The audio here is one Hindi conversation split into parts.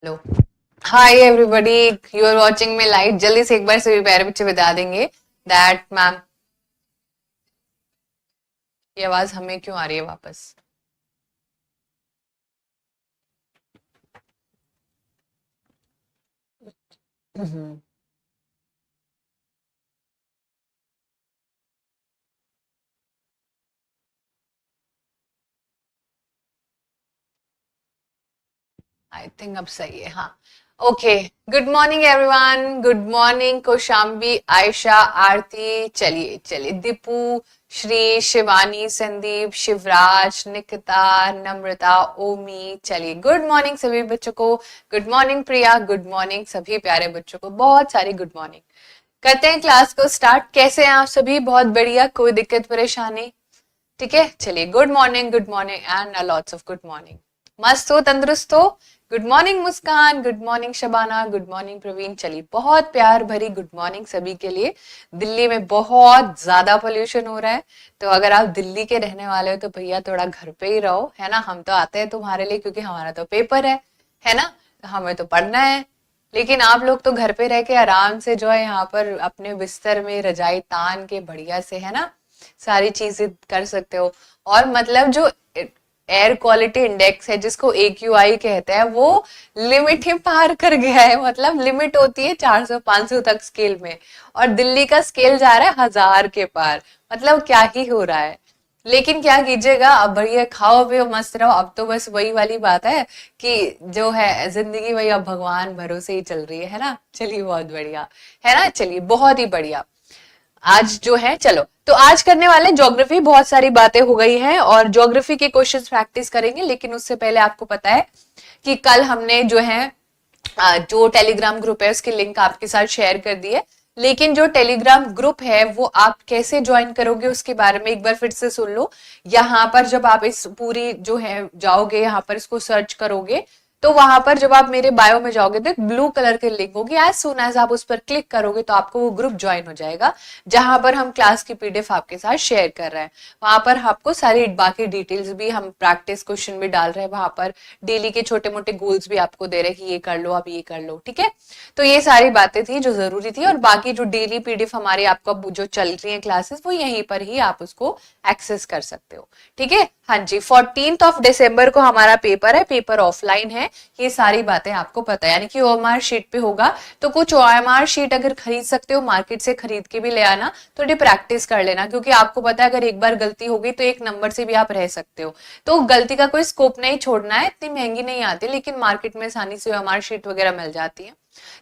Hello, hi everybody, you are watching me live. जल्दी से एक बार सभी प्यारे बच्चे बता देंगे दैट मैम ये आवाज हमें क्यों आ रही है वापस। आई थिंक अब सही है। हाँ, okay. Good morning everyone, good morning Kaushambi, Ayesha, Aarti. चलिए चलिए, दीपू, श्री, शिवानी, संदीप, शिवराज, निकिता, नम्रता, ओमी। चलिए, गुड मॉर्निंग सभी बच्चों को। गुड मॉर्निंग प्रिया, गुड मॉर्निंग सभी प्यारे बच्चों को, बहुत सारी गुड मॉर्निंग। करते हैं क्लास को स्टार्ट। कैसे हैं आप सभी? बहुत बढ़िया, कोई दिक्कत परेशानी? ठीक है, चलिए, good morning and lots of good morning. मस्त हो, तंदुरुस्त हो? Good morning Muskan, good morning Shabana, good morning Praveen. चलिए, बहुत प्यार भरी गुड मॉर्निंग सभी के लिए। दिल्ली में बहुत ज्यादा पोल्यूशन हो रहा है, तो अगर आप दिल्ली के रहने वाले हो तो भैया थोड़ा घर पे ही रहो, है ना। हम तो आते हैं तुम्हारे लिए क्योंकि हमारा तो पेपर है ना, हमें तो पढ़ना है। लेकिन आप लोग तो घर पे रह के आराम से जो है यहाँ पर अपने बिस्तर में रजाई तान के बढ़िया से, है ना, सारी चीजें कर सकते हो। और मतलब जो एयर क्वालिटी इंडेक्स है जिसको AQI कहते हैं, वो लिमिट ही पार कर गया है। मतलब लिमिट होती है 400-500 तक स्केल में, और दिल्ली का स्केल जा रहा है 1000 के पार। मतलब क्या ही हो रहा है। लेकिन क्या कीजिएगा, अब बढ़िया खाओ पियो मस्त रहो। अब तो बस वही वाली बात है कि जो है जिंदगी वही अब भगवान भरोसे ही चल रही है ना। चलिए, बहुत बढ़िया, है ना। चलिए, बहुत ही बढ़िया। आज जो है, चलो तो आज करने वाले ज्योग्राफी। बहुत सारी बातें हो गई हैं और ज्योग्राफी के क्वेश्चंस प्रैक्टिस करेंगे। लेकिन उससे पहले आपको पता है कि कल हमने जो है जो टेलीग्राम ग्रुप है उसकी लिंक आपके साथ शेयर कर दी है। लेकिन जो टेलीग्राम ग्रुप है वो आप कैसे ज्वाइन करोगे उसके बारे में एक बार फिर से सुन लो। यहाँ पर जब आप इस पूरी जो है जाओगे, यहाँ पर इसको सर्च करोगे, तो वहां पर जब आप मेरे बायो में जाओगे तो एक ब्लू कलर की लिंक होगी। एज सुन एज आप उस पर क्लिक करोगे तो आपको वो ग्रुप ज्वाइन हो जाएगा, जहां पर हम क्लास की PDF आपके साथ शेयर कर रहे हैं। वहां पर आपको सारी बाकी डिटेल्स भी, हम प्रैक्टिस क्वेश्चन भी डाल रहे हैं वहां पर। डेली के छोटे मोटे गोल्स भी आपको दे रहे हैं कि ये कर लो, आप ये कर लो, ठीक है। तो ये सारी बातें थी जो जरूरी थी, और बाकी जो डेली PDF हमारी आपको जो चल रही है क्लासेस, वो यहीं पर ही आप उसको एक्सेस कर सकते हो, ठीक है। हाँ जी, 14 दिसंबर को हमारा पेपर है, पेपर ऑफलाइन है। ये सारी बातें आपको पता है, यानी कि OMR शीट पे होगा। तो कुछ OMR शीट अगर खरीद सकते हो मार्केट से, खरीद के भी ले आना, थोड़ी प्रैक्टिस कर लेना, क्योंकि आपको पता है अगर एक बार गलती हो गई तो एक नंबर से भी आप रह सकते हो। तो गलती का कोई स्कोप नहीं छोड़ना है। इतनी महंगी नहीं आती, लेकिन मार्केट में आसानी से OMR शीट वगैरह मिल जाती है।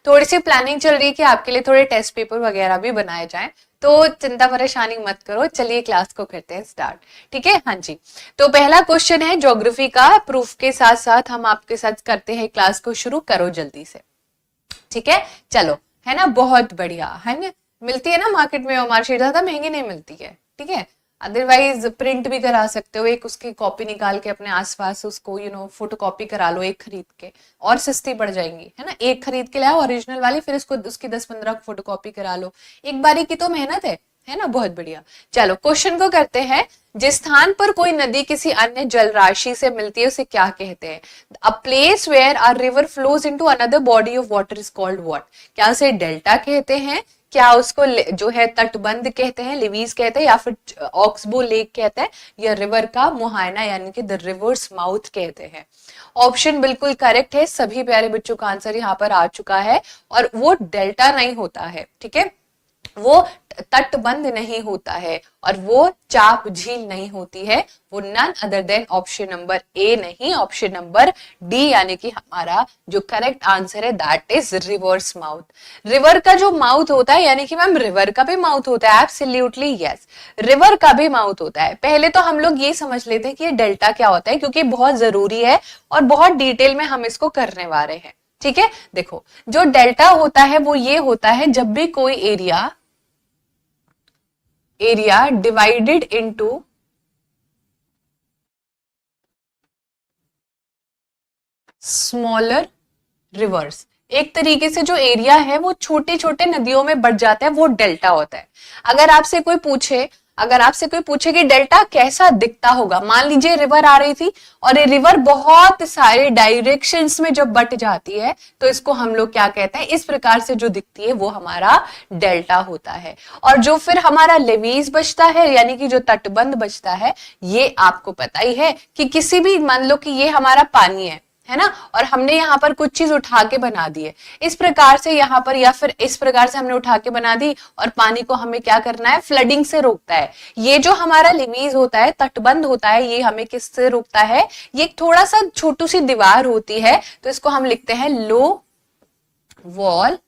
थोड़ी सी प्लानिंग चल रही है कि आपके लिए थोड़े टेस्ट पेपर वगैरह भी बनाए जाएं, तो चिंता परेशानी मत करो। चलिए क्लास को करते हैं स्टार्ट, ठीक है। हाँ जी, तो पहला क्वेश्चन है ज्योग्राफी का। प्रूफ के साथ साथ हम आपके साथ करते हैं क्लास को शुरू। करो जल्दी से, ठीक है। चलो, है ना, बहुत बढ़िया, है ना। मिलती है ना मार्केट में OMR शीट, ज्यादा महंगी नहीं मिलती है, ठीक है। अदरवाइज प्रिंट भी करा सकते हो, एक उसकी कॉपी निकाल के अपने आसपास उसको फोटो कॉपी करा लो एक खरीद के, और सस्ती पड़ जाएंगी, है ना। एक खरीद के लाओ ओरिजिनल वाली, फिर उसको उसकी 10-15 फोटो कॉपी करा लो। एक बारी की तो मेहनत है ना। बहुत बढ़िया। चलो क्वेश्चन को करते हैं। जिस स्थान पर कोई नदी किसी अन्य जल राशि से मिलती है उसे क्या कहते हैं? A place where a river flows into another body of water is called what? क्या उसे डेल्टा कहते हैं, क्या उसको जो है तटबंध कहते हैं, लिवीज कहते हैं, या फिर ऑक्सबो लेक कहते हैं, या रिवर का मुहायना यानी कि द रिवर्स माउथ कहते हैं? ऑप्शन बिल्कुल करेक्ट है। सभी प्यारे बच्चों का आंसर यहाँ पर आ चुका है, और वो डेल्टा नहीं होता है, ठीक है। वो तटबंध नहीं होता है, और वो चाप झील नहीं होती है। वो none other than option number A नहीं, ऑप्शन नंबर डी, यानी कि हमारा जो करेक्ट आंसर है that is river's mouth. River का जो माउथ होता है, यानी कि मैम रिवर का भी माउथ होता है, एब्सोल्युटली यस, रिवर का भी माउथ होता है। पहले तो हम लोग ये समझ लेते हैं कि ये डेल्टा क्या होता है, क्योंकि बहुत जरूरी है और बहुत डिटेल में हम इसको करने वाले हैं, ठीक है। देखो, जो डेल्टा होता है वो ये होता है जब भी कोई area divided into smaller reverse, एक तरीके से जो एरिया है वो छोटे छोटे नदियों में बढ़ जाता है, वो डेल्टा होता है। अगर आपसे कोई पूछे अगर आपसे कोई पूछे कि डेल्टा कैसा दिखता होगा, मान लीजिए रिवर आ रही थी और ये रिवर बहुत सारे डायरेक्शंस में जब बट जाती है तो इसको हम लोग क्या कहते हैं, इस प्रकार से जो दिखती है वो हमारा डेल्टा होता है। और जो फिर हमारा लेवीज बचता है यानी कि जो तटबंध बचता है, ये आपको पता ही है कि किसी भी, मान लो कि ये हमारा पानी है ना, और हमने यहाँ पर कुछ चीज उठा के बना दी है इस प्रकार से यहाँ पर, या फिर इस प्रकार से हमने उठा के बना दी और पानी को हमें क्या करना है, फ्लडिंग से रोकता है। ये जो हमारा लिमीज होता है, तटबंध होता है, ये हमें किससे रोकता है, ये एक थोड़ा सा छोटू सी दीवार होती है, तो इसको हम लिखते हैं low wall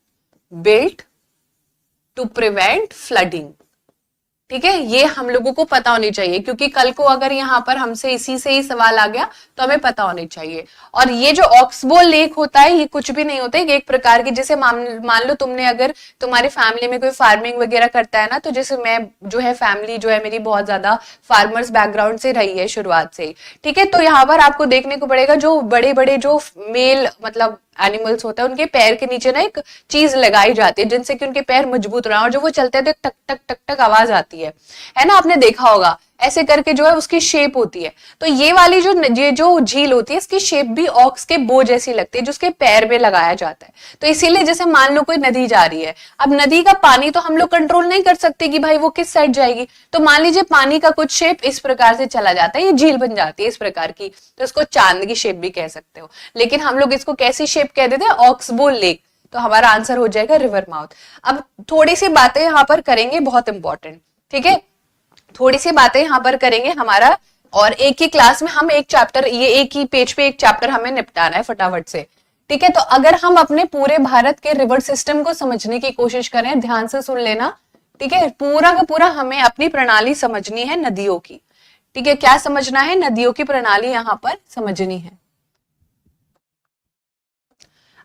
built to prevent flooding. ठीक है, ये हम लोगों को पता होनी चाहिए, क्योंकि कल को अगर यहाँ पर हमसे इसी से ही सवाल आ गया तो हमें पता होनी चाहिए। और ये जो ऑक्सबोल लेक होता है, ये कुछ भी नहीं होता है, एक प्रकार की, जैसे मान लो तुमने, अगर तुम्हारी फैमिली में कोई फार्मिंग वगैरह करता है ना, तो जैसे मैं जो है, फैमिली जो है मेरी बहुत ज्यादा फार्मर्स बैकग्राउंड से रही है शुरुआत से ही। ठीक है, तो यहाँ पर आपको देखने को पड़ेगा जो बड़े बड़े जो मेल मतलब एनिमल्स होता है, उनके पैर के नीचे ना एक चीज लगाई जाती है जिनसे कि उनके पैर मजबूत रहे, और जब वो चलते हैं तो एक टक टक टक टक आवाज आती है ना, आपने देखा होगा, ऐसे करके जो है उसकी शेप होती है। तो ये वाली जो झील होती है, इसकी शेप भी ऑक्स के बो जैसी लगती है, जो उसके पैर में लगाया जाता है। तो इसीलिए जैसे मान लो कोई नदी जा रही है, अब नदी का पानी तो हम लोग कंट्रोल नहीं कर सकते कि भाई वो किस साइड जाएगी, तो मान लीजिए पानी का कुछ शेप इस प्रकार से चला जाता है, ये झील बन जाती है इस प्रकार की, तो इसको चांद की शेप भी कह सकते हो, लेकिन हम लोग इसको कैसी शेप कह देते हैं, ऑक्सबो लेक। तो हमारा आंसर हो जाएगा रिवर माउथ। अब थोड़ी सी बातें यहाँ पर करेंगे, बहुत इंपॉर्टेंट, ठीक है, थोड़ी सी बातें यहाँ पर करेंगे हमारा, और एक ही क्लास में हम एक चैप्टर, ये एक ही पेज पे एक चैप्टर हमें निपटाना है फटाफट से। ठीक है, तो अगर हम अपने पूरे भारत के रिवर सिस्टम को समझने की कोशिश करें, ध्यान से सुन लेना, ठीक है, पूरा का पूरा हमें अपनी प्रणाली समझनी है नदियों की। ठीक है, क्या समझना है, नदियों की प्रणाली यहाँ पर समझनी है।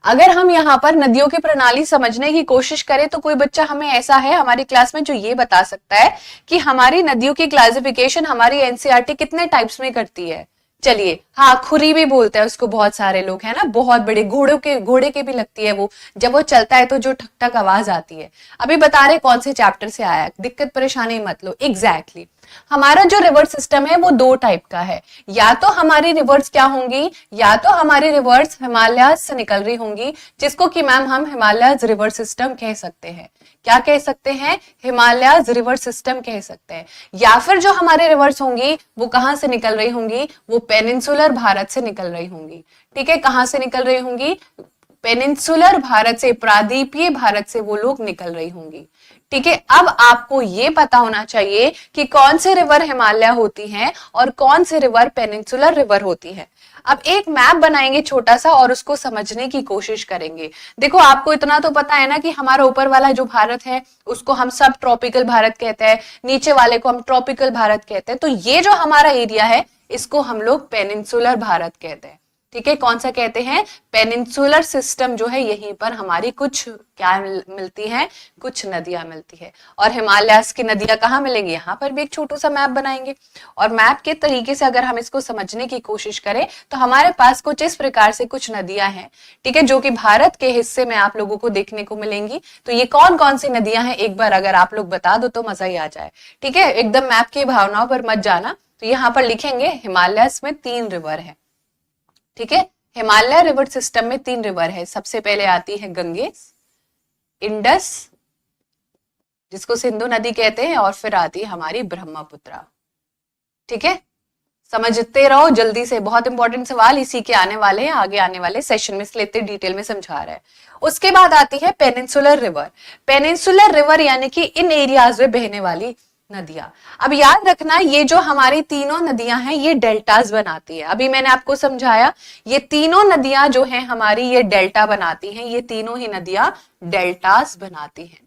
अगर हम यहाँ पर नदियों की प्रणाली समझने की कोशिश करें तो कोई बच्चा हमें ऐसा है हमारी क्लास में जो ये बता सकता है कि हमारी नदियों की क्लासिफिकेशन हमारी एनसीईआरटी कितने टाइप्स में करती है। चलिए, हाँ, खुरी भी बोलते हैं उसको बहुत सारे लोग, है ना, बहुत बड़े घोड़े के भी लगती है वो, जब वो चलता है तो जो ठक ठक आवाज आती है। अभी बता रहे कौन से चैप्टर से आया, दिक्कत परेशानी मत लो। एग्जैक्टली हमारा जो रिवर सिस्टम है वो दो टाइप का है, या तो हमारी रिवर्स क्या होंगी, या तो हमारी रिवर्स हिमालय से निकल रही होंगी, जिसको कि मैम हम हिमालय रिवर सिस्टम कह सकते हैं। क्या कह सकते हैं, हिमालय रिवर सिस्टम कह सकते हैं। या फिर जो हमारे रिवर्स होंगी वो कहां से निकल रही होंगी, वो पेनिनसुलर भारत से निकल रही होंगी। ठीक है, कहां से निकल रही होंगी, पेनिनसुलर भारत से, प्रादीपीय भारत से वो लोग निकल रही होंगी। ठीक है, अब आपको ये पता होना चाहिए कि कौन से रिवर हिमालय होती हैं और कौन से रिवर पेनिनसुलर रिवर होती है। अब एक मैप बनाएंगे छोटा सा और उसको समझने की कोशिश करेंगे। देखो, आपको इतना तो पता है ना कि हमारा ऊपर वाला जो भारत है उसको हम सब ट्रॉपिकल भारत कहते हैं, नीचे वाले को हम ट्रॉपिकल भारत कहते हैं, तो ये जो हमारा एरिया है इसको हम लोग पेनिनसुलर भारत कहते हैं। ठीक है, कौन सा कहते हैं, पेनिनसुलर सिस्टम जो है, यहीं पर हमारी कुछ क्या मिलती है, कुछ नदियां मिलती है। और हिमालयस की नदियां कहाँ मिलेंगी, यहाँ पर भी एक छोटू सा मैप बनाएंगे, और मैप के तरीके से अगर हम इसको समझने की कोशिश करें तो हमारे पास कुछ इस प्रकार से कुछ नदियां हैं, ठीक है, जो कि भारत के हिस्से में आप लोगों को देखने को मिलेंगी। तो ये कौन कौन सी नदियां हैं, एक बार अगर आप लोग बता दो तो मजा ही आ जाए। ठीक है, एकदम मैप की भावनाओं पर मत जाना। तो यहाँ पर लिखेंगे हिमालयस में 3 रिवर है। ठीक है, हिमालय रिवर सिस्टम में 3 रिवर है। सबसे पहले आती है गंगेस, इंडस जिसको सिंधु नदी कहते हैं, और फिर आती है हमारी ब्रह्मपुत्रा। ठीक है, समझते रहो जल्दी से, बहुत इंपॉर्टेंट सवाल इसी के आने वाले हैं आगे आने वाले सेशन में, इसलिए इतने डिटेल में समझा रहा है। उसके बाद आती है पेनिनसुलर रिवर। पेनिनसुलर रिवर यानी कि इन एरियाज में बहने वाली नदियां। अब याद रखना, ये जो हमारी तीनों नदियां हैं ये डेल्टास बनाती है। अभी मैंने आपको समझाया, ये तीनों नदियां जो हैं हमारी, ये डेल्टा बनाती हैं, ये तीनों ही नदियां डेल्टास बनाती हैं।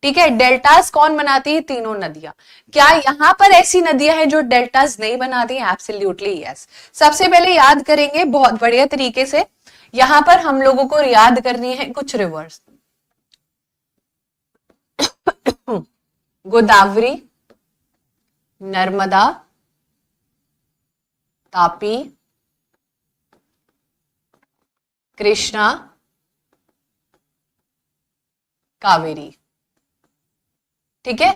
ठीक है, डेल्टास कौन बनाती है, तीनों नदियां। क्या यहाँ पर ऐसी नदियां हैं जो डेल्टास नहीं बनाती हैं, एब्सोल्युटली यस। सबसे पहले याद करेंगे बहुत बढ़िया तरीके से, यहां पर हम लोगों को याद करनी है कुछ रिवर्स, गोदावरी, नर्मदा, तापी, कृष्णा, कावेरी। ठीक है,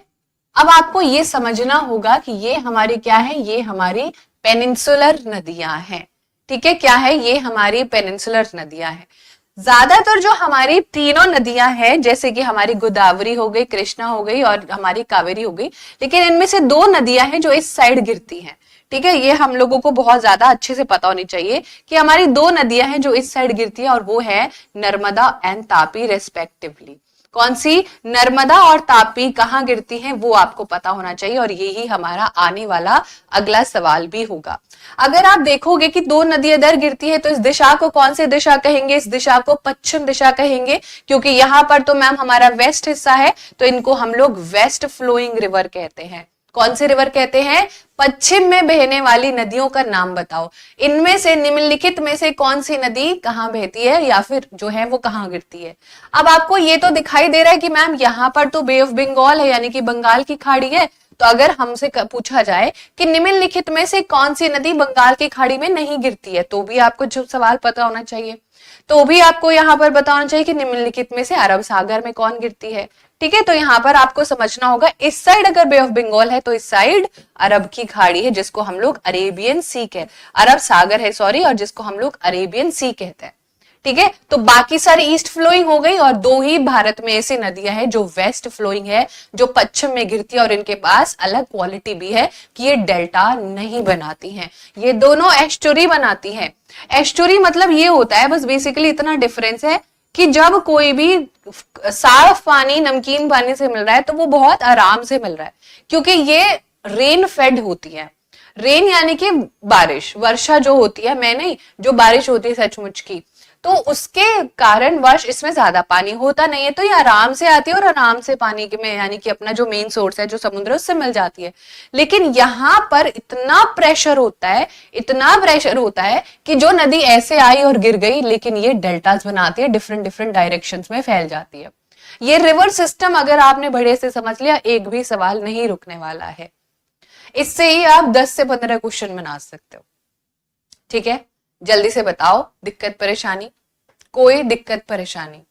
अब आपको ये समझना होगा कि ये हमारी क्या है, ये हमारी पेनिनसुलर नदियां हैं। ठीक है, क्या है, ये हमारी पेनिनसुलर नदियां हैं। ज्यादातर जो हमारी तीनों नदियां हैं, जैसे कि हमारी गोदावरी हो गई, कृष्णा हो गई और हमारी कावेरी हो गई, लेकिन इनमें से दो नदियां हैं जो इस साइड गिरती हैं। ठीक है, ये हम लोगों को बहुत ज्यादा अच्छे से पता होनी चाहिए कि हमारी दो नदियां हैं जो इस साइड गिरती है, और वो है नर्मदा एंड तापी रेस्पेक्टिवली। कौन सी, नर्मदा और तापी कहाँ गिरती हैं वो आपको पता होना चाहिए, और यही हमारा आने वाला अगला सवाल भी होगा। अगर आप देखोगे कि दो नदियां इधर गिरती है तो इस दिशा को कौन सी दिशा कहेंगे, इस दिशा को पश्चिम दिशा कहेंगे, क्योंकि यहां पर तो मैम हमारा वेस्ट हिस्सा है, तो इनको हम लोग वेस्ट फ्लोइंग रिवर कहते हैं। कौन सी रिवर कहते हैं, पश्चिम में बहने वाली नदियों का नाम बताओ। इनमें से निम्नलिखित में से कौन सी नदी कहां बहती है, या फिर जो है वो कहां गिरती है। अब आपको ये तो दिखाई दे रहा है कि मैम यहाँ पर तो बे ऑफ बंगाल है, यानी कि बंगाल की खाड़ी है। तो अगर हमसे पूछा जाए कि निम्नलिखित में से कौन सी नदी बंगाल की खाड़ी में नहीं गिरती है, तो भी आपको जो सवाल पता होना चाहिए। तो भी आपको यहाँ पर बताना चाहिए कि निम्नलिखित में से अरब सागर में कौन गिरती है। ठीक है, तो यहाँ पर आपको समझना होगा, इस साइड अगर बे ऑफ बंगाल है तो इस साइड अरब की खाड़ी है, जिसको हम लोग अरेबियन सी कहते, अरब सागर है सॉरी, और जिसको हम लोग अरेबियन सी कहते हैं। ठीक है, तो बाकी सारी ईस्ट फ्लोइंग हो गई, और दो ही भारत में ऐसी नदियां हैं जो वेस्ट फ्लोइंग है, जो पश्चिम में गिरती है, और इनके पास अलग क्वालिटी भी है कि ये डेल्टा नहीं बनाती हैं, ये दोनों एस्चुरी बनाती हैं। एस्चुरी मतलब ये होता है, बस बेसिकली इतना डिफरेंस है कि जब कोई भी साफ पानी नमकीन पानी से मिल रहा है तो वो बहुत आराम से मिल रहा है, क्योंकि ये रेन फेड होती है। रेन यानी कि बारिश, वर्षा जो होती है, मैं नहीं, जो बारिश होती है सचमुच की, तो उसके कारण वर्ष इसमें ज्यादा पानी होता नहीं है, तो ये आराम से आती है और आराम से पानी में, यानी कि अपना जो मेन सोर्स है जो समुद्र, उससे मिल जाती है। लेकिन यहाँ पर इतना प्रेशर होता है, इतना प्रेशर होता है कि जो नदी ऐसे आई और गिर गई, लेकिन ये डेल्टास बनाती है, डिफरेंट डिफरेंट डायरेक्शंस में फैल जाती है। ये रिवर सिस्टम अगर आपने बढ़िया से समझ लिया, एक भी सवाल नहीं रुकने वाला है। इससे ही आप 10 से 15 क्वेश्चन बना सकते हो। ठीक है, जल्दी से बताओ, दिक्कत परेशानी, कोई दिक्कत परेशानी?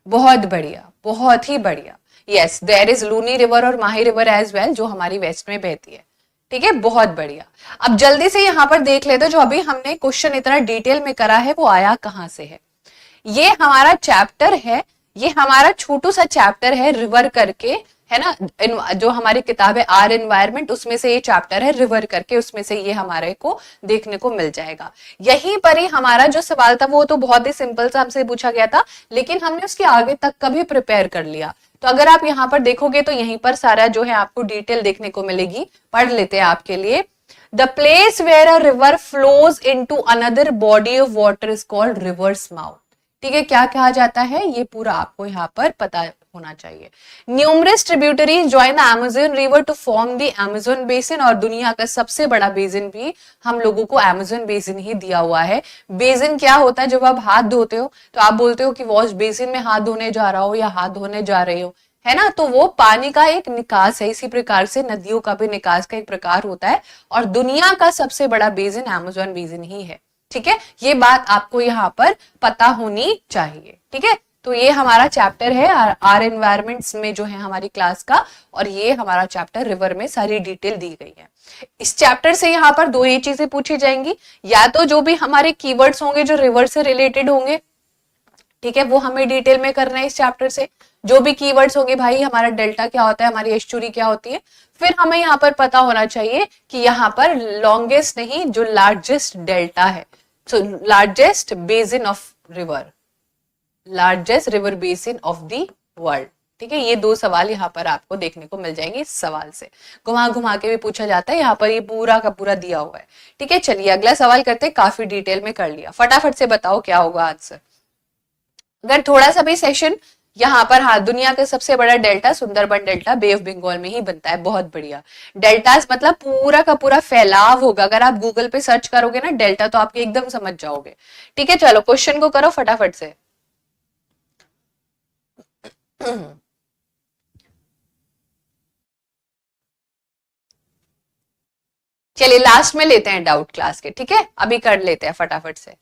बहुत बढ़िया, बहुत ही बढ़िया। Yes, there is Luni river और माही रिवर एज वेल, जो हमारी वेस्ट में बहती है। ठीक है, बहुत बढ़िया। अब जल्दी से यहाँ पर देख लेते, जो अभी हमने क्वेश्चन इतना डिटेल में करा है वो आया कहां से है। ये हमारा चैप्टर है, ये हमारा छोटू सा चैप्टर है रिवर करके, है ना, जो हमारी किताब है आर एनवायरमेंट, उसमें से ये चैप्टर है रिवर करके, उसमें से ये हमारे को देखने को मिल जाएगा। यहीं पर ही हमारा जो सवाल था वो तो बहुत ही सिंपल सा हमसे पूछा गया था, लेकिन हमने उसके आगे तक का भी प्रिपेयर कर लिया। तो अगर आप यहाँ पर देखोगे तो यहीं पर सारा जो है आपको डिटेल देखने को मिलेगी। पढ़ लेते हैं आपके लिए। The place where a river flows into another body of water is called river's mouth. ठीक है, क्या कहा जाता है ये पूरा आपको यहाँ पर पता होना चाहिए। Numerous tributaries join the Amazon river to form the Amazon basin, और दुनिया का सबसे बड़ा बेसिन भी हम लोगों को अमेज़न बेसिन ही दिया हुआ है। बेसिन क्या होता है, जब आप हाथ धोते हो तो आप बोलते हो कि वॉश बेसिन में हाथ धोने जा रहा हो या हाथ धोने जा रहे हो, है ना, तो वो पानी का एक निकास है। इसी प्रकार से नदियों का भी निकास का एक प्रकार होता है, और दुनिया का सबसे बड़ा बेसिन अमेज़न बेसिन ही है। ठीक है, ये बात आपको यहाँ पर पता होनी चाहिए। ठीक है, तो ये हमारा चैप्टर है आर एनवायरमेंट्स में जो है हमारी क्लास का, और ये हमारा चैप्टर रिवर में सारी डिटेल दी गई है। इस चैप्टर से यहाँ पर दो ही चीजें पूछी जाएंगी, या तो जो भी हमारे कीवर्ड्स होंगे जो रिवर से रिलेटेड होंगे, ठीक है, वो हमें डिटेल में करना है इस चैप्टर से। जो भी कीवर्ड्स होंगे, भाई हमारा डेल्टा क्या होता है, हमारी एस्चुरी क्या होती है, फिर हमें यहाँ पर पता होना चाहिए कि यहाँ पर लॉन्गेस्ट नहीं, जो लार्जेस्ट डेल्टा है, so largest basin of river, largest river basin of the world. ठीक है, ये दो सवाल यहाँ पर आपको देखने को मिल जाएंगे। इस सवाल से घुमा घुमा के भी पूछा जाता है, यहाँ पर ये पूरा का पूरा दिया हुआ है। ठीक है, चलिए अगला सवाल करते हैं, काफी डिटेल में कर लिया, फटाफट से बताओ क्या होगा आंसर। अगर थोड़ा सा भी सेशन यहाँ पर, हाँ, दुनिया का सबसे बड़ा delta Sundarban delta Bay of Bengal में ही बनता है। बहुत बढ़िया। डेल्टास मतलब पूरा का पूरा फैलाव होगा, अगर आप गूगल पे सर्च करोगे ना डेल्टा तो आप एकदम समझ जाओगे। ठीक है, चलो क्वेश्चन को करो फटाफट से। चलिए लास्ट में लेते हैं डाउट क्लास के, ठीक है, अभी कर लेते हैं फटाफट से।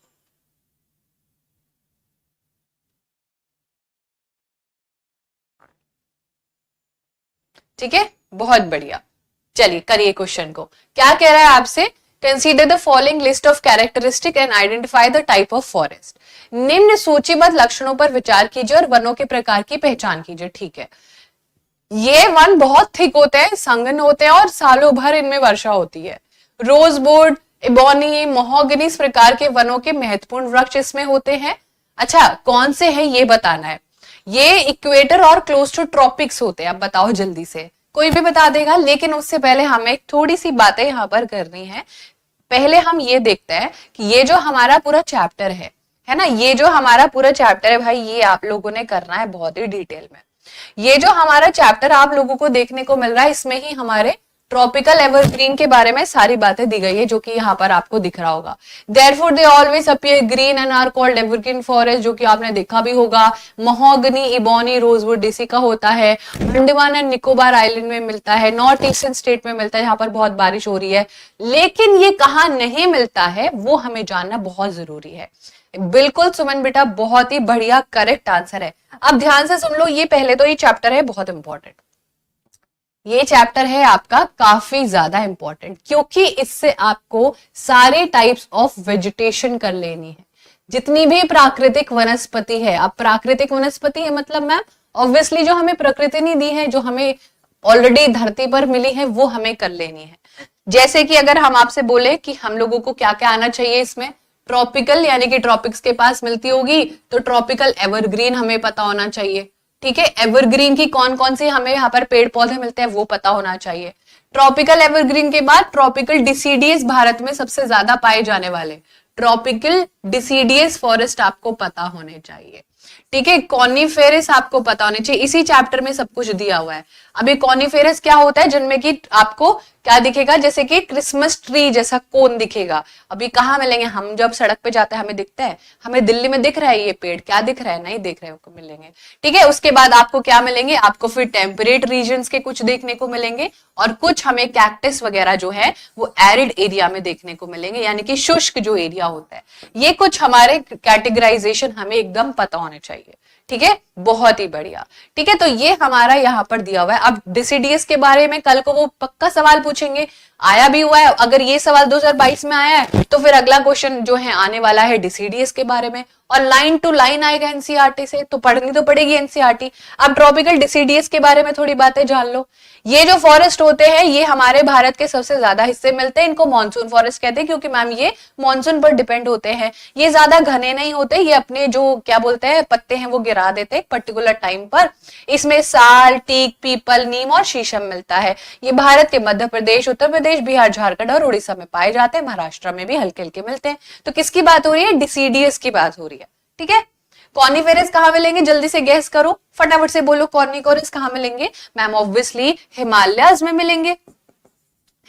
ठीक है, बहुत बढ़िया। चलिए करिए क्वेश्चन को। क्या कह रहा है आपसे, consider the following list of characteristic and identify the type of forest. निम्न सूचीबद्ध लक्षणों पर विचार कीजिए और वनों के प्रकार की पहचान कीजिए। ठीक है, ये वन बहुत थिक होते हैं, संघन होते हैं और सालों भर इनमें वर्षा होती है। रोजवुड, इबोनी, महोगनी इस प्रकार के वनों के महत्वपूर्ण वृक्ष इसमें होते हैं। अच्छा, कौन से हैं ये बताना है। ये इक्वेटर और क्लोज टू ट्रॉपिक्स होते हैं। अब बताओ जल्दी से, कोई भी बता देगा, लेकिन उससे पहले हमें थोड़ी सी बातें यहाँ पर करनी है। पहले हम ये देखते हैं कि ये जो हमारा पूरा चैप्टर है ना, ये जो हमारा पूरा चैप्टर है भाई, ये आप लोगों ने करना है बहुत ही डिटेल में। ये जो हमारा चैप्टर आप लोगों को देखने को मिल रहा है, इसमें ही हमारे ट्रॉपिकल एवरग्रीन के बारे में सारी बातें दी गई है, जो कि यहाँ पर आपको दिख रहा होगा। Therefore they always appear green and are called evergreen forest, जो कि आपने देखा भी होगा। महोगनी, इबोनी, रोजवुड देसी का होता है। अंडमान एंड निकोबार आइलैंड में मिलता है, नॉर्थ ईस्टर्न स्टेट में मिलता है, यहाँ पर बहुत बारिश हो रही है। लेकिन ये कहाँ नहीं मिलता है वो हमें जानना बहुत जरूरी है। बिल्कुल सुमन बेटा, बहुत ही बढ़िया करेक्ट आंसर है। अब ध्यान से सुन लो, ये पहले तो ये चैप्टर है बहुत इंपॉर्टेंट। ये चैप्टर है आपका काफी ज्यादा इंपॉर्टेंट, क्योंकि इससे आपको सारे टाइप्स ऑफ वेजिटेशन कर लेनी है। जितनी भी प्राकृतिक वनस्पति है, अब प्राकृतिक वनस्पति है मतलब मैम ऑब्वियसली जो हमें प्रकृति ने दी है, जो हमें ऑलरेडी धरती पर मिली है, वो हमें कर लेनी है। जैसे कि अगर हम आपसे बोले कि हम लोगों को क्या क्या आना चाहिए इसमें, ट्रॉपिकल यानी कि ट्रॉपिक्स के पास मिलती होगी, तो ट्रॉपिकल एवरग्रीन हमें पता होना चाहिए। ठीक है, एवरग्रीन की कौन कौन सी हमें यहाँ पर पेड़ पौधे मिलते हैं वो पता होना चाहिए। ट्रॉपिकल एवरग्रीन के बाद ट्रॉपिकल डिसीडियस, भारत में सबसे ज्यादा पाए जाने वाले ट्रॉपिकल डिसीडियस फॉरेस्ट आपको पता होने चाहिए। ठीक है, कॉनिफेरस आपको पता होने चाहिए, इसी चैप्टर में सब कुछ दिया हुआ है। अभी कॉनिफेरस क्या होता है, जिनमें कि आपको क्या दिखेगा, जैसे कि क्रिसमस ट्री जैसा कोन दिखेगा। अभी कहाँ मिलेंगे, हम जब सड़क पे जाते हैं हमें दिखता है, हमें दिल्ली में दिख रहा है ये पेड़, क्या दिख रहा है, नहीं दिख रहे हो, मिलेंगे। ठीक है, उसके बाद आपको क्या मिलेंगे, आपको फिर टेम्परेट रीजन्स के कुछ देखने को मिलेंगे, और कुछ हमें कैक्टस वगैरह जो है वो एरिड एरिया में देखने को मिलेंगे, यानी कि शुष्क जो एरिया होता है। ये कुछ हमारे कैटेगराइजेशन हमें एकदम पता होने चाहिए। ठीक है, बहुत ही बढ़िया। ठीक है, तो ये हमारा यहाँ पर दिया हुआ है। अब डिसीडियस के बारे में कल को वो पक्का सवाल पूछेंगे, आया भी हुआ है। अगर ये सवाल 2022 में आया है तो फिर अगला क्वेश्चन जो है आने वाला है डिसीडियस के बारे में, और लाइन टू लाइन आएगा एनसीईआरटी से, तो पढ़नी तो पड़ेगी एनसीईआरटी। अब ट्रॉपिकल डिसीडियस के बारे में थोड़ी बातें जान लो। ये जो फॉरेस्ट होते हैं ये हमारे भारत के सबसे ज्यादा हिस्से मिलते हैं, इनको मॉनसून फॉरेस्ट कहते हैं, क्योंकि मैम ये मॉनसून पर डिपेंड होते हैं। ये ज्यादा घने नहीं होते, ये अपने जो क्या बोलते हैं पत्ते हैं वो गिरा देते हैं पर्टिकुलर टाइम पर। इसमें साल, टीक, पीपल, नीम और शीशम मिलता है। ये भारत के मध्य प्रदेश, उत्तर प्रदेश, बिहार, झारखंड और उड़ीसा में पाए जाते हैं। महाराष्ट्र में भी हल्के हल्के मिलते हैं। तो किसकी बात हो रही है, डिसीडियस की बात हो रही है। ठीक है, कॉनिफेरस कहां मिलेंगे, जल्दी से गैस करो, फटाफट से बोलो, कॉर्निकोरस कहां मिलेंगे मैम, ऑब्वियसली हिमालयाज में मिलेंगे,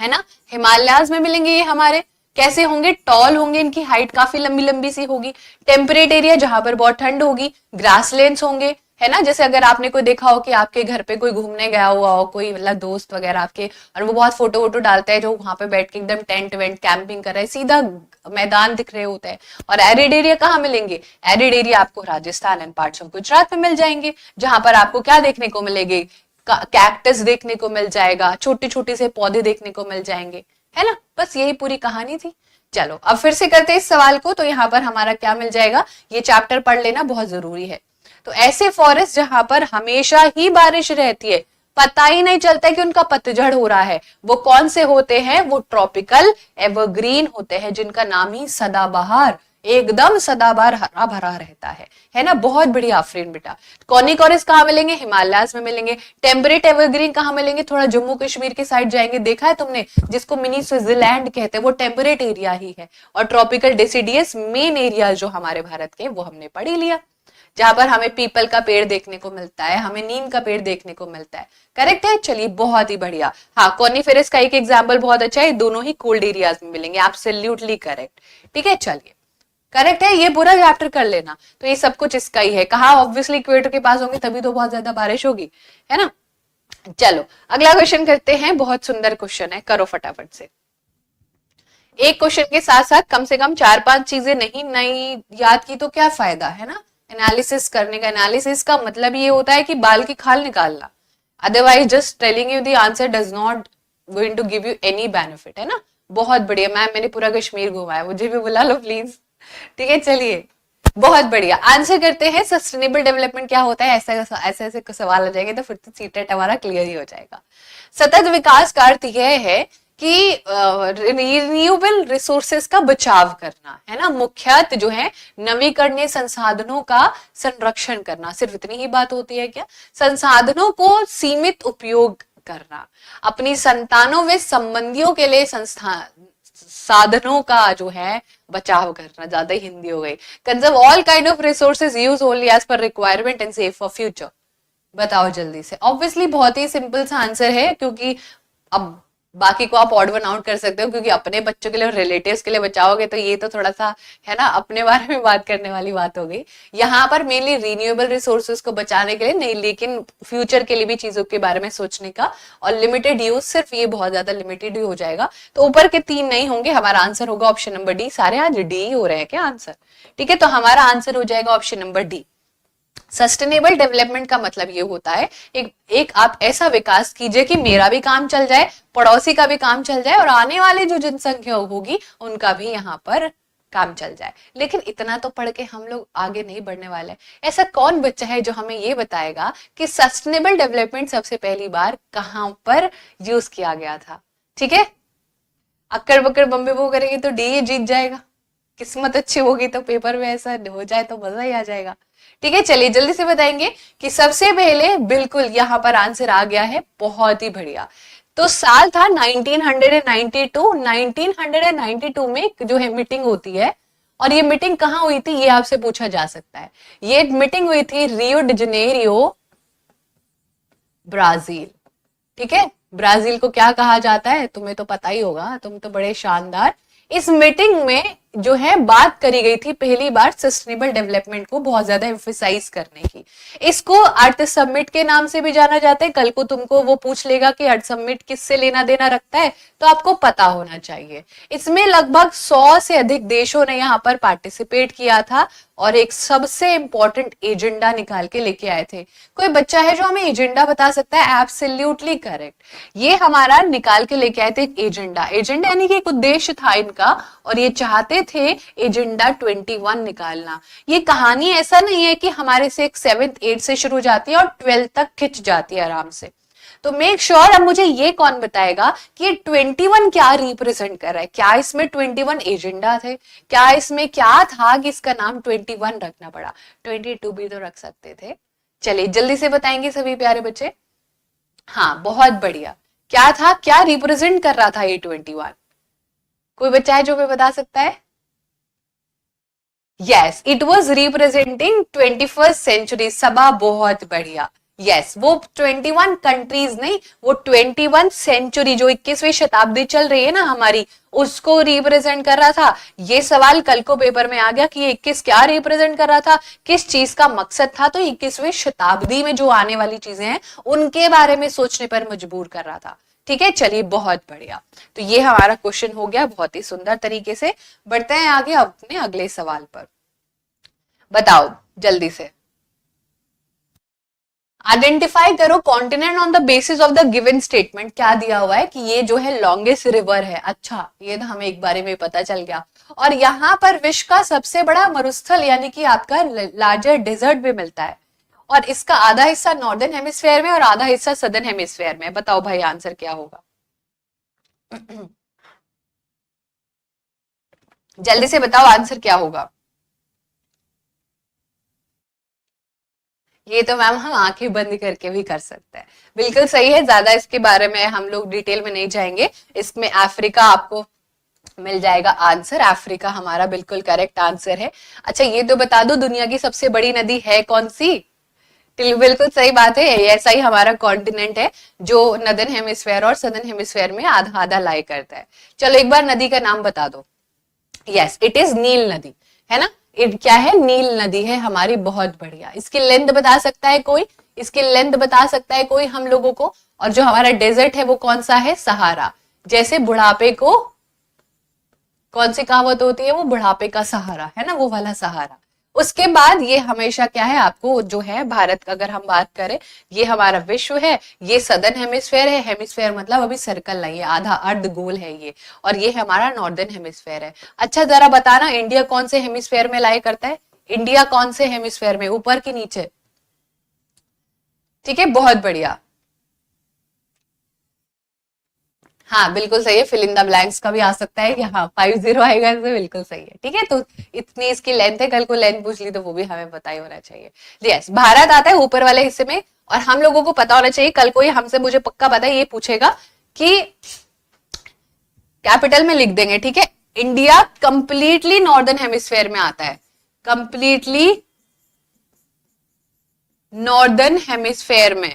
है ना, हिमालयाज में मिलेंगे। ये हमारे कैसे होंगे, टॉल होंगे, इनकी हाइट काफी लंबी लंबी सी होगी। टेम्परेट एरिया जहां पर बहुत ठंड होगी, ग्रासलैंड्स होंगे, है ना। जैसे अगर आपने कोई देखा हो कि आपके घर पे कोई घूमने गया हुआ हो, कोई मतलब दोस्त वगैरह आपके, और वो बहुत फोटो वोटो डालता है, जो वहां पे बैठ के एकदम टेंट वेंट कैंपिंग कर रहा है, सीधा मैदान दिख रहे होते हैं। और एरिड एरिया कहाँ मिलेंगे, एरिड एरिया आपको Rajasthan and parts of Gujarat में मिल जाएंगे, जहां पर आपको क्या देखने को मिलेंगे, कैक्टस देखने को मिल जाएगा, छोटे छोटे से पौधे देखने को मिल जाएंगे, है ना। बस यही पूरी कहानी थी। चलो अब फिर से करते हैं इस सवाल को। तो यहाँ पर हमारा क्या मिल जाएगा, ये चैप्टर पढ़ लेना बहुत जरूरी है। तो ऐसे फॉरेस्ट जहां पर हमेशा ही बारिश रहती है, पता ही नहीं चलता है कि उनका पतझड़ हो रहा है, वो कौन से होते हैं, वो ट्रॉपिकल एवरग्रीन होते हैं, जिनका नाम ही सदाबहार, एकदम सदाबहार हरा भरा रहता है ना। बहुत बढ़िया आफरीन बेटा। कॉनिकोरस कहाँ मिलेंगे, हिमालयाज में मिलेंगे। टेम्परेट एवरग्रीन कहाँ मिलेंगे, थोड़ा जम्मू कश्मीर के साइड जाएंगे, देखा है तुमने, जिसको मिनी स्विट्जरलैंड कहते हैं, वो टेम्परेट एरिया ही है। और ट्रॉपिकल डेसिडियस मेन एरिया जो हमारे भारत के, वो हमने पढ़ ही लिया, जहां पर हमें पीपल का पेड़ देखने को मिलता है, हमें नीम का पेड़ देखने को मिलता है। करेक्ट है, चलिए बहुत ही बढ़िया। हाँ, कॉनिफेरस का एक एग्जाम्पल बहुत अच्छा है, दोनों ही कोल्ड एरियाज में मिलेंगे, एब्सोल्युटली करेक्ट। ठीक है, चलिए करेक्ट है, ये पूरा चैप्टर कर लेना। तो ये सब कुछ इसका ही है, कहा ऑब्वियसली इक्वेटर के पास होंगे तभी तो बहुत ज्यादा बारिश होगी, है ना। चलो अगला क्वेश्चन करते हैं, बहुत सुंदर क्वेश्चन है, करो फटाफट से। एक क्वेश्चन के साथ साथ कम से कम 4-5 चीजें नहीं याद की तो क्या फायदा, है ना। एनालिसिस करने का, एनालिसिस का मतलब ये होता है कि बाल की खाल निकालना। Otherwise just telling you the answer does not going to give you any benefit, है ना। बहुत बढ़िया मैम, मैंने पूरा कश्मीर घुमा है, मुझे भी बुला लो प्लीज। ठीक है चलिए, बहुत बढ़िया। आंसर करते हैं, सस्टेनेबल डेवलपमेंट क्या होता है, ऐसे ऐसे सवाल आ जाएंगे तो फिर तो सीटेट हमारा क्लियर ही हो जाएगा। सतत विकास का अर्थ यह है कि रिन्यूएबल रिसोर्सेज का बचाव करना, है ना। मुख्यतः जो है नवीकरणीय संसाधनों का संरक्षण करना, सिर्फ इतनी ही बात होती है क्या। संसाधनों को सीमित उपयोग करना, अपनी संतानों व संबंधियों के लिए साधनों का जो है बचाव करना, ज्यादा ही हिंदी हो गई। Conserve all kind of resources, use only as per requirement and save for future. बताओ जल्दी से। ऑब्वियसली बहुत ही सिंपल सा आंसर है, क्योंकि अब बाकी को आप ऑड वन आउट कर सकते हो, क्योंकि अपने बच्चों के लिए और रिलेटिव्स के लिए बचाओगे तो ये तो थोड़ा सा है ना अपने बारे में बात करने वाली बात हो गई। यहाँ पर मेनली रिन्यूएबल रिसोर्सेज को बचाने के लिए नहीं, लेकिन फ्यूचर के लिए भी चीजों के बारे में सोचने का, और लिमिटेड यूज, सिर्फ ये बहुत ज्यादा लिमिटेड ही हो जाएगा। तो ऊपर के 3 नहीं होंगे, हमारा आंसर होगा ऑप्शन नंबर डी। सारे आज डी हो रहे हैं क्या आंसर? ठीक है, तो हमारा आंसर हो जाएगा option number D. Sustainable development का मतलब ये होता है एक आप ऐसा विकास कीजिए कि मेरा भी काम चल जाए, पड़ोसी का भी काम चल जाए, और आने वाले जो जनसंख्या होगी उनका भी यहाँ पर काम चल जाए। लेकिन इतना तो पढ़ के हम लोग आगे नहीं बढ़ने वाले। ऐसा कौन बच्चा है जो हमें ये बताएगा कि सस्टेनेबल डेवलपमेंट सबसे पहली बार कहां पर यूज किया गया था? ठीक है, अक्कड़ बक्कड़ बम्बे बो करेंगे तो डी जीत जाएगा, किस्मत अच्छी होगी तो पेपर में ऐसा हो जाए तो मजा ही आ जाएगा। ठीक है, चलिए जल्दी से बताएंगे कि सबसे पहले, बिल्कुल यहाँ पर आंसर आ गया है, बहुत ही बढ़िया। तो साल था 1992। 1992 में जो है मीटिंग होती है, और ये मीटिंग कहाँ हुई थी ये आपसे पूछा जा सकता है। ये मीटिंग हुई थी रियो डी जनेरियो, ब्राजील। ठीक है, ब्राजील को क्या कहा जाता है तुम्हें तो पता ही होगा, तुम तो बड़े शानदार। इस मीटिंग में जो है बात करी गई थी पहली बार सस्टेनेबल डेवलपमेंट को बहुत ज्यादा एम्फेसाइज करने की। इसको अर्थ समिट के नाम से भी जाना जाता है। कल को तुमको वो पूछ लेगा कि अर्थ समिट किससे लेना देना रखता है, तो आपको पता होना चाहिए। इसमें लगभग 100 से अधिक देशों ने यहाँ पर पार्टिसिपेट किया था, और एक सबसे इंपॉर्टेंट एजेंडा निकाल के लेके आए थे। कोई बच्चा है जो हमें एजेंडा बता सकता है? एब्सोल्युटली करेक्ट, ये हमारा निकाल के लेके आए थे एक एजेंडा। एजेंडा यानी कि एक उद्देश्य था इनका, और ये चाहते थे एजेंडा 21 निकालना। ये कहानी ऐसा नहीं है कि हमारे से 7th 8th से शुरू जाती है और 12th तक खिंच जाती है आराम से। तो मेक श्योर अब मुझे ये कौन बताएगा कि ये 21 क्या रिप्रेजेंट कर रहा है? क्या इसमें 21 एजेंडा थे? क्या इसमें क्या था कि इसका नाम 21 रखना पड़ा? 22 भी तो रख सकते थे। चलिए जल्दी से बताएंगे सभी प्यारे बच्चे। हाँ बहुत बढ़िया, क्या था, क्या रिप्रेजेंट कर रहा था ये 21? कोई बच्चा है जो मैं बता सकता है? Yes, it was representing 21st century. Saba बहुत बढ़िया। यस, वो 21 कंट्रीज नहीं, वो 21 सेंचुरी जो 21वीं शताब्दी चल रही है ना हमारी, उसको रिप्रेजेंट कर रहा था। ये सवाल कल को पेपर में आ गया कि 21 क्या रिप्रेजेंट कर रहा था, किस चीज का मकसद था। तो 21वीं शताब्दी में जो आने वाली चीजें हैं उनके बारे में सोचने पर मजबूर कर रहा था। ठीक है, चलिए बहुत बढ़िया। तो ये हमारा क्वेश्चन हो गया बहुत ही सुंदर तरीके से। बढ़ते हैं आगे अपने अगले सवाल पर। बताओ जल्दी से, आइडेंटिफाई करो continent on the basis of the given statement. क्या दिया हुआ है कि ये जो है लॉन्गेस्ट रिवर है। अच्छा, ये तो हमें एक बारे में पता चल गया। और यहाँ पर विश्व का सबसे बड़ा मरुस्थल यानी कि आपका लार्जर डेजर्ट भी मिलता है, और इसका आधा हिस्सा नॉर्दर्न हेमिस्फेयर में और आधा हिस्सा सदर्न हेमिस्फेयर में। बताओ भाई आंसर क्या होगा? जल्दी से बताओ आंसर क्या होगा? ये तो मैम हम आंखें बंद करके भी कर सकते हैं। बिल्कुल सही है, ज्यादा इसके बारे में हम लोग डिटेल में नहीं जाएंगे। इसमें अफ्रीका आपको मिल जाएगा आंसर। अफ्रीका हमारा बिल्कुल करेक्ट आंसर है। अच्छा ये तो बता दो, दुनिया की सबसे बड़ी नदी है कौन सी? बिल्कुल सही बात है, ऐसा ही हमारा कॉन्टिनेंट है जो नदर्न हेमिस्फेयर और सदर्न हेमिस्फेयर में आधा आधा लाई करता है। चलो एक बार नदी का नाम बता दो। यस, इट इज नील नदी, है ना। क्या है? नील नदी है हमारी। बहुत बढ़िया। इसकी लेंथ बता सकता है कोई? इसकी लेंथ बता सकता है कोई हम लोगों को? और जो हमारा डेजर्ट है वो कौन सा है? सहारा। जैसे बुढ़ापे को कौन सी कहावत होती है? वो बुढ़ापे का सहारा, है ना, वो वाला सहारा। उसके बाद ये हमेशा क्या है, आपको जो है भारत का अगर हम बात करें, ये हमारा विश्व है, ये सदर्न हेमिस्फेयर है, हेमिस्फेयर मतलब अभी सर्कल नहीं है, आधा अर्ध गोल है ये, और ये हमारा नॉर्दर्न हेमिस्फेयर है। अच्छा जरा बताना इंडिया कौन से हेमिस्फेयर में लाई करता है, इंडिया कौन से हेमिस्फेयर में, ऊपर की नीचे? ठीक है, बहुत बढ़िया, हाँ बिल्कुल सही है, फिल इन द ब्लैंक्स का भी आ सकता है कि हाँ 50 आएगा, इससे बिल्कुल सही है। ठीक है, तो इतनी इसकी लेंथ है, कल को लेंथ पूछ ली तो वो भी हमें पता ही होना चाहिए। यस, भारत आता है ऊपर वाले हिस्से में, और हम लोगों को पता होना चाहिए, कल को ये हमसे, मुझे पक्का पता है ये पूछेगा कि कैपिटल में लिख देंगे। ठीक है, इंडिया कंप्लीटली नॉर्दर्न हेमिस्फेयर में आता है, कंप्लीटली नॉर्दर्न हेमिस्फेयर में,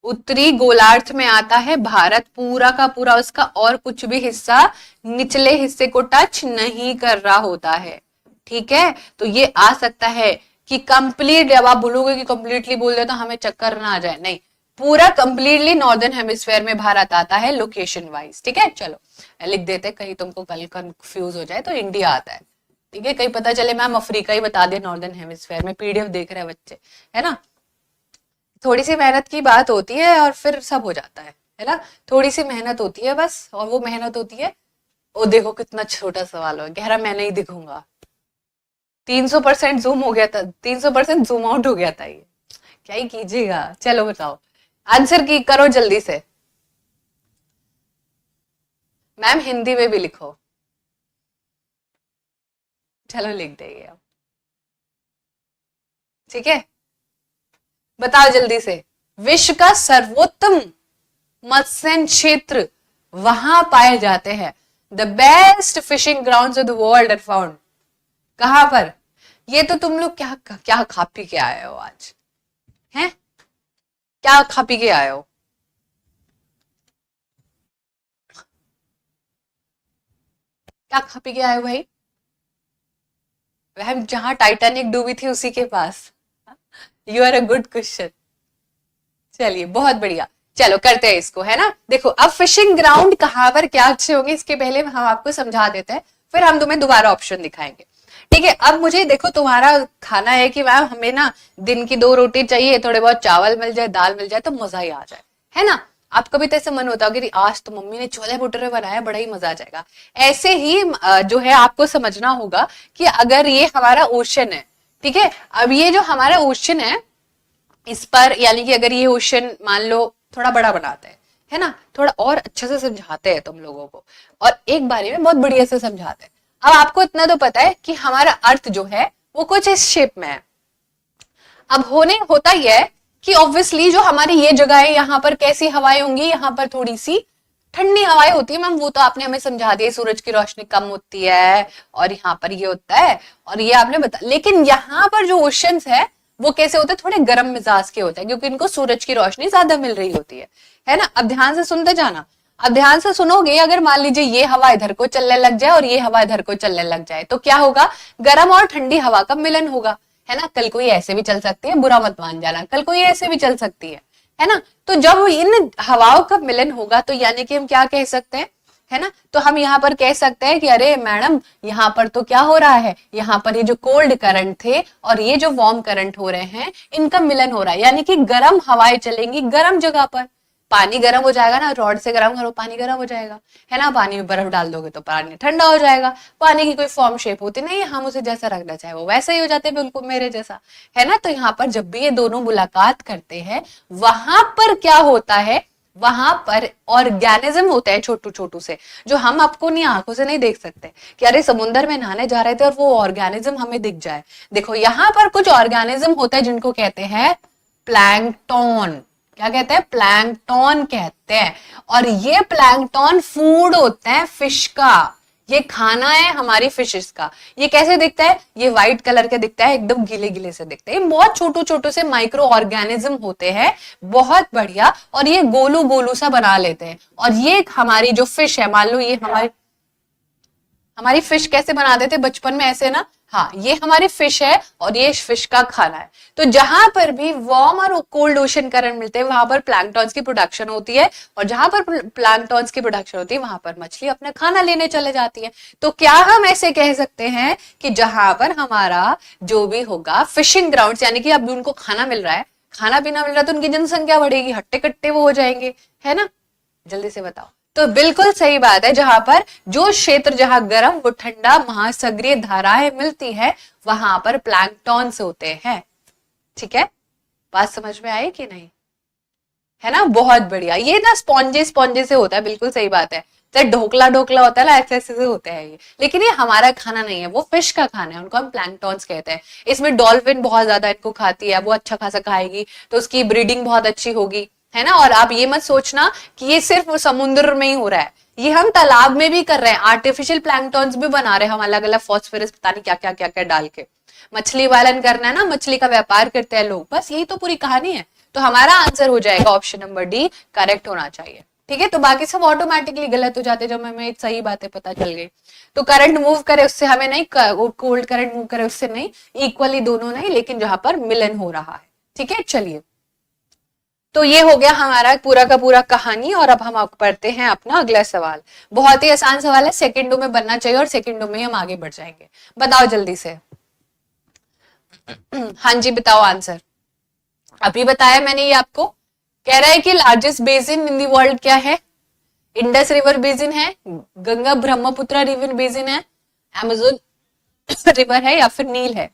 उत्तरी गोलार्ध में आता है भारत पूरा का पूरा, उसका और कुछ भी हिस्सा निचले हिस्से को टच नहीं कर रहा होता है। ठीक है, तो ये आ सकता है कि कंप्लीट, जब आप बोलोगे कि कंप्लीटली बोल दे तो हमें चक्कर ना आ जाए, नहीं, पूरा कंप्लीटली नॉर्दर्न हेमिस्फेयर में भारत आता है लोकेशन वाइज। ठीक है, चलो लिख देते, कहीं तुमको कल कंफ्यूज हो जाए तो इंडिया आता है। ठीक है, कहीं पता चले मैम अफ्रीका ही बता दे नॉर्दर्न हेमिस्फेयर में, पीडीएफ देख रहे हैं बच्चे, है ना। थोड़ी सी मेहनत की बात होती है और फिर सब हो जाता है ना, थोड़ी सी मेहनत होती है बस, और वो मेहनत होती है, ओ देखो कितना छोटा सवाल हो गहरा, मैं नहीं दिखूंगा, 300% जूम हो गया था, 300% जूम आउट हो गया था ये, क्या ही कीजिएगा। चलो बताओ, आंसर की करो जल्दी से, मैम हिंदी में भी लिखो, चलो लिख देंगे अब। ठीक है, बताओ जल्दी से, विश्व का सर्वोत्तम मत्स्य क्षेत्र वहां पाए जाते हैं, the best fishing ground of the world are found, कहां पर? ये तो तुम लोग क्या क्या खा पी के आए हो आज, हैं? क्या खा पी के आए हो? क्या खा पी के आए हो भाई? वह जहां टाइटैनिक डूबी थी उसी के पास, you are a good question. चलिए बहुत बढ़िया, चलो करते हैं इसको, है ना। देखो अब फिशिंग ग्राउंड कहां पर क्या अच्छे होंगे, इसके पहले हम आपको समझा देते हैं, फिर हम तुम्हें दोबारा ऑप्शन दिखाएंगे। ठीक है, अब मुझे देखो तुम्हारा खाना है कि मैम हमें ना दिन की 2 रोटी चाहिए, थोड़े बहुत चावल मिल जाए, दाल मिल जाए तो मजा ही आ जाए, है ना। आपका भी तो ऐसे मन होता होगा कि आज तो मम्मी ने छोले भटूरे बनाया, बड़ा ही मजा आ जाएगा। ऐसे ही जो है आपको समझना होगा कि अगर ये हमारा ओशन है, ठीक है, अब ये जो हमारा ओशन है, इस पर यानी कि अगर ये ओशन मान लो थोड़ा बड़ा बनाते हैं, है ना, थोड़ा और अच्छे से समझाते हैं तुम लोगों को, और एक बारी में बहुत बढ़िया से समझाते हैं। अब आपको इतना तो पता है कि हमारा अर्थ जो है वो कुछ इस शेप में है। अब होने होता ही है कि ऑब्वियसली जो हमारी ये जगह है, यहाँ पर कैसी हवाएं होंगी, यहाँ पर थोड़ी सी ठंडी हवाएं होती है मैम, वो तो आपने हमें समझा दिया, सूरज की रोशनी कम होती है और यहाँ पर ये होता है, और ये आपने बता, लेकिन यहाँ पर जो ओशंस है वो कैसे होते हैं, थोड़े गर्म मिजाज के होते हैं, क्योंकि इनको सूरज की रोशनी ज्यादा मिल रही होती है ना। अब ध्यान से सुनते जाना, अब ध्यान से सुनोगे, अगर मान लीजिए ये हवा इधर को चलने लग जाए और ये हवा इधर को चलने लग जाए तो क्या होगा, गर्म और ठंडी हवा का मिलन होगा, है ना। कल कोई ऐसे भी चल सकती है, बुरा मत मान जाना, कल कोई ऐसे भी चल सकती है ना। तो जब इन हवाओं का मिलन होगा तो यानी कि हम क्या कह सकते हैं, है ना, तो हम यहाँ पर कह सकते हैं कि अरे मैडम यहाँ पर तो क्या हो रहा है, यहाँ पर ये जो कोल्ड करंट थे और ये जो वार्म करंट हो रहे हैं, इनका मिलन हो रहा है, यानी कि गर्म हवाएं चलेंगी गर्म जगह पर, पानी गर्म हो जाएगा ना, रॉड से गर्म करो पानी गर्म हो जाएगा, है ना, पानी में बर्फ डाल दोगे तो पानी ठंडा हो जाएगा, पानी की कोई फॉर्म शेप होती नहीं है, हम उसे जैसा रखना चाहे वो वैसा ही हो जाते हैं, बिल्कुल मेरे जैसा, है ना। तो यहाँ पर जब भी ये दोनों मुलाकात करते हैं, वहां पर क्या होता है, वहां पर ऑर्गेनिज्म होते हैं छोटू छोटू से, जो हम आपको नहीं आंखों से नहीं देख सकते, कि अरे समुद्र में नहाने जा रहे थे और वो ऑर्गेनिज्म हमें दिख जाए। देखो यहाँ पर कुछ ऑर्गेनिज्म होते हैं जिनको कहते हैं प्लैंकटन, क्या कहते हैं, प्लैंकटन कहते हैं, और ये प्लैंकटन फूड होते हैं फिश का, ये खाना है हमारी फिशेस का। ये कैसे दिखता है, ये व्हाइट कलर के दिखता है, एकदम गीले गीले से दिखते हैं, बहुत छोटू छोटू से माइक्रो ऑर्गेनिज्म होते हैं, बहुत बढ़िया, और ये गोलू गोलू सा बना लेते हैं, और ये हमारी जो फिश है, मान लो ये हमारी, हमारी फिश कैसे बनाते थे बचपन में, ऐसे ना, हाँ ये हमारी फिश है और ये फिश का खाना है। तो जहां पर भी वार्म और कोल्ड ओशन करंट मिलते हैं वहां पर प्लैंक्टॉन्स की प्रोडक्शन होती है, और जहां पर प्लैंक्टॉन्स की प्रोडक्शन होती है वहां पर मछली अपना खाना लेने चले जाती है। तो क्या हम ऐसे कह सकते हैं कि जहां पर हमारा जो भी होगा फिशिंग ग्राउंड, यानी कि अब उनको खाना मिल रहा है, खाना पीना मिल रहा है, तो उनकी जनसंख्या बढ़ेगी, हट्टे कट्टे वो हो जाएंगे, है ना? जल्दी से बताओ। तो बिल्कुल सही बात है, जहां पर जो क्षेत्र जहां गर्म वो ठंडा महासागरीय धाराएं मिलती है वहां पर प्लैंक्टॉन्स होते हैं। ठीक है, बात समझ में आई कि नहीं? है ना, बहुत बढ़िया। ये ना स्पॉन्जे स्पॉन्जे से होता है, बिल्कुल सही बात है। जैसे ढोकला ढोकला होता है ना, ऐसे ऐसे से होता है ये, लेकिन ये हमारा खाना नहीं है, वो फिश का खाना है, उनको हम प्लैंक्टॉन्स कहते हैं। इसमें डॉल्फिन बहुत ज्यादा इनको खाती है, वो अच्छा खासा खाएगी तो उसकी ब्रीडिंग बहुत अच्छी होगी, है ना? और आप ये मत सोचना कि ये सिर्फ समुद्र में ही हो रहा है, ये हम तालाब में भी कर रहे हैं, आर्टिफिशियल प्लैंक्टॉन्स भी बना रहे हैं हम, अलग अलग फॉस्फोरस पता नहीं क्या क्या क्या क्या डाल के। मछली पालन करना है ना, मछली का व्यापार करते हैं लोग, बस यही तो पूरी कहानी है। तो हमारा आंसर हो जाएगा ऑप्शन नंबर डी, करेक्ट होना चाहिए। ठीक है, तो बाकी सब ऑटोमेटिकली गलत हो जाते जब हमें सही बातें पता चल गई। तो करंट मूव करे उससे हमें नहीं, कोल्ड करंट मूव करे उससे नहीं, इक्वली दोनों नहीं, लेकिन जहां पर मिलन हो रहा है। ठीक है, चलिए, तो ये हो गया हमारा पूरा का पूरा कहानी। और अब हम पढ़ते हैं अपना अगला सवाल। बहुत ही आसान सवाल है, सेकंडों में बनना चाहिए और सेकंडों में हम आगे बढ़ जाएंगे। बताओ जल्दी से। हाँ जी, बताओ आंसर। अभी बताया मैंने ये आपको। कह रहा है कि largest basin in the world क्या है? इंडस रिवर बेसिन है, गंगा ब्रह्मपुत्र रिवर बेसिन है, अमेजोन रिवर है, या फिर नील है?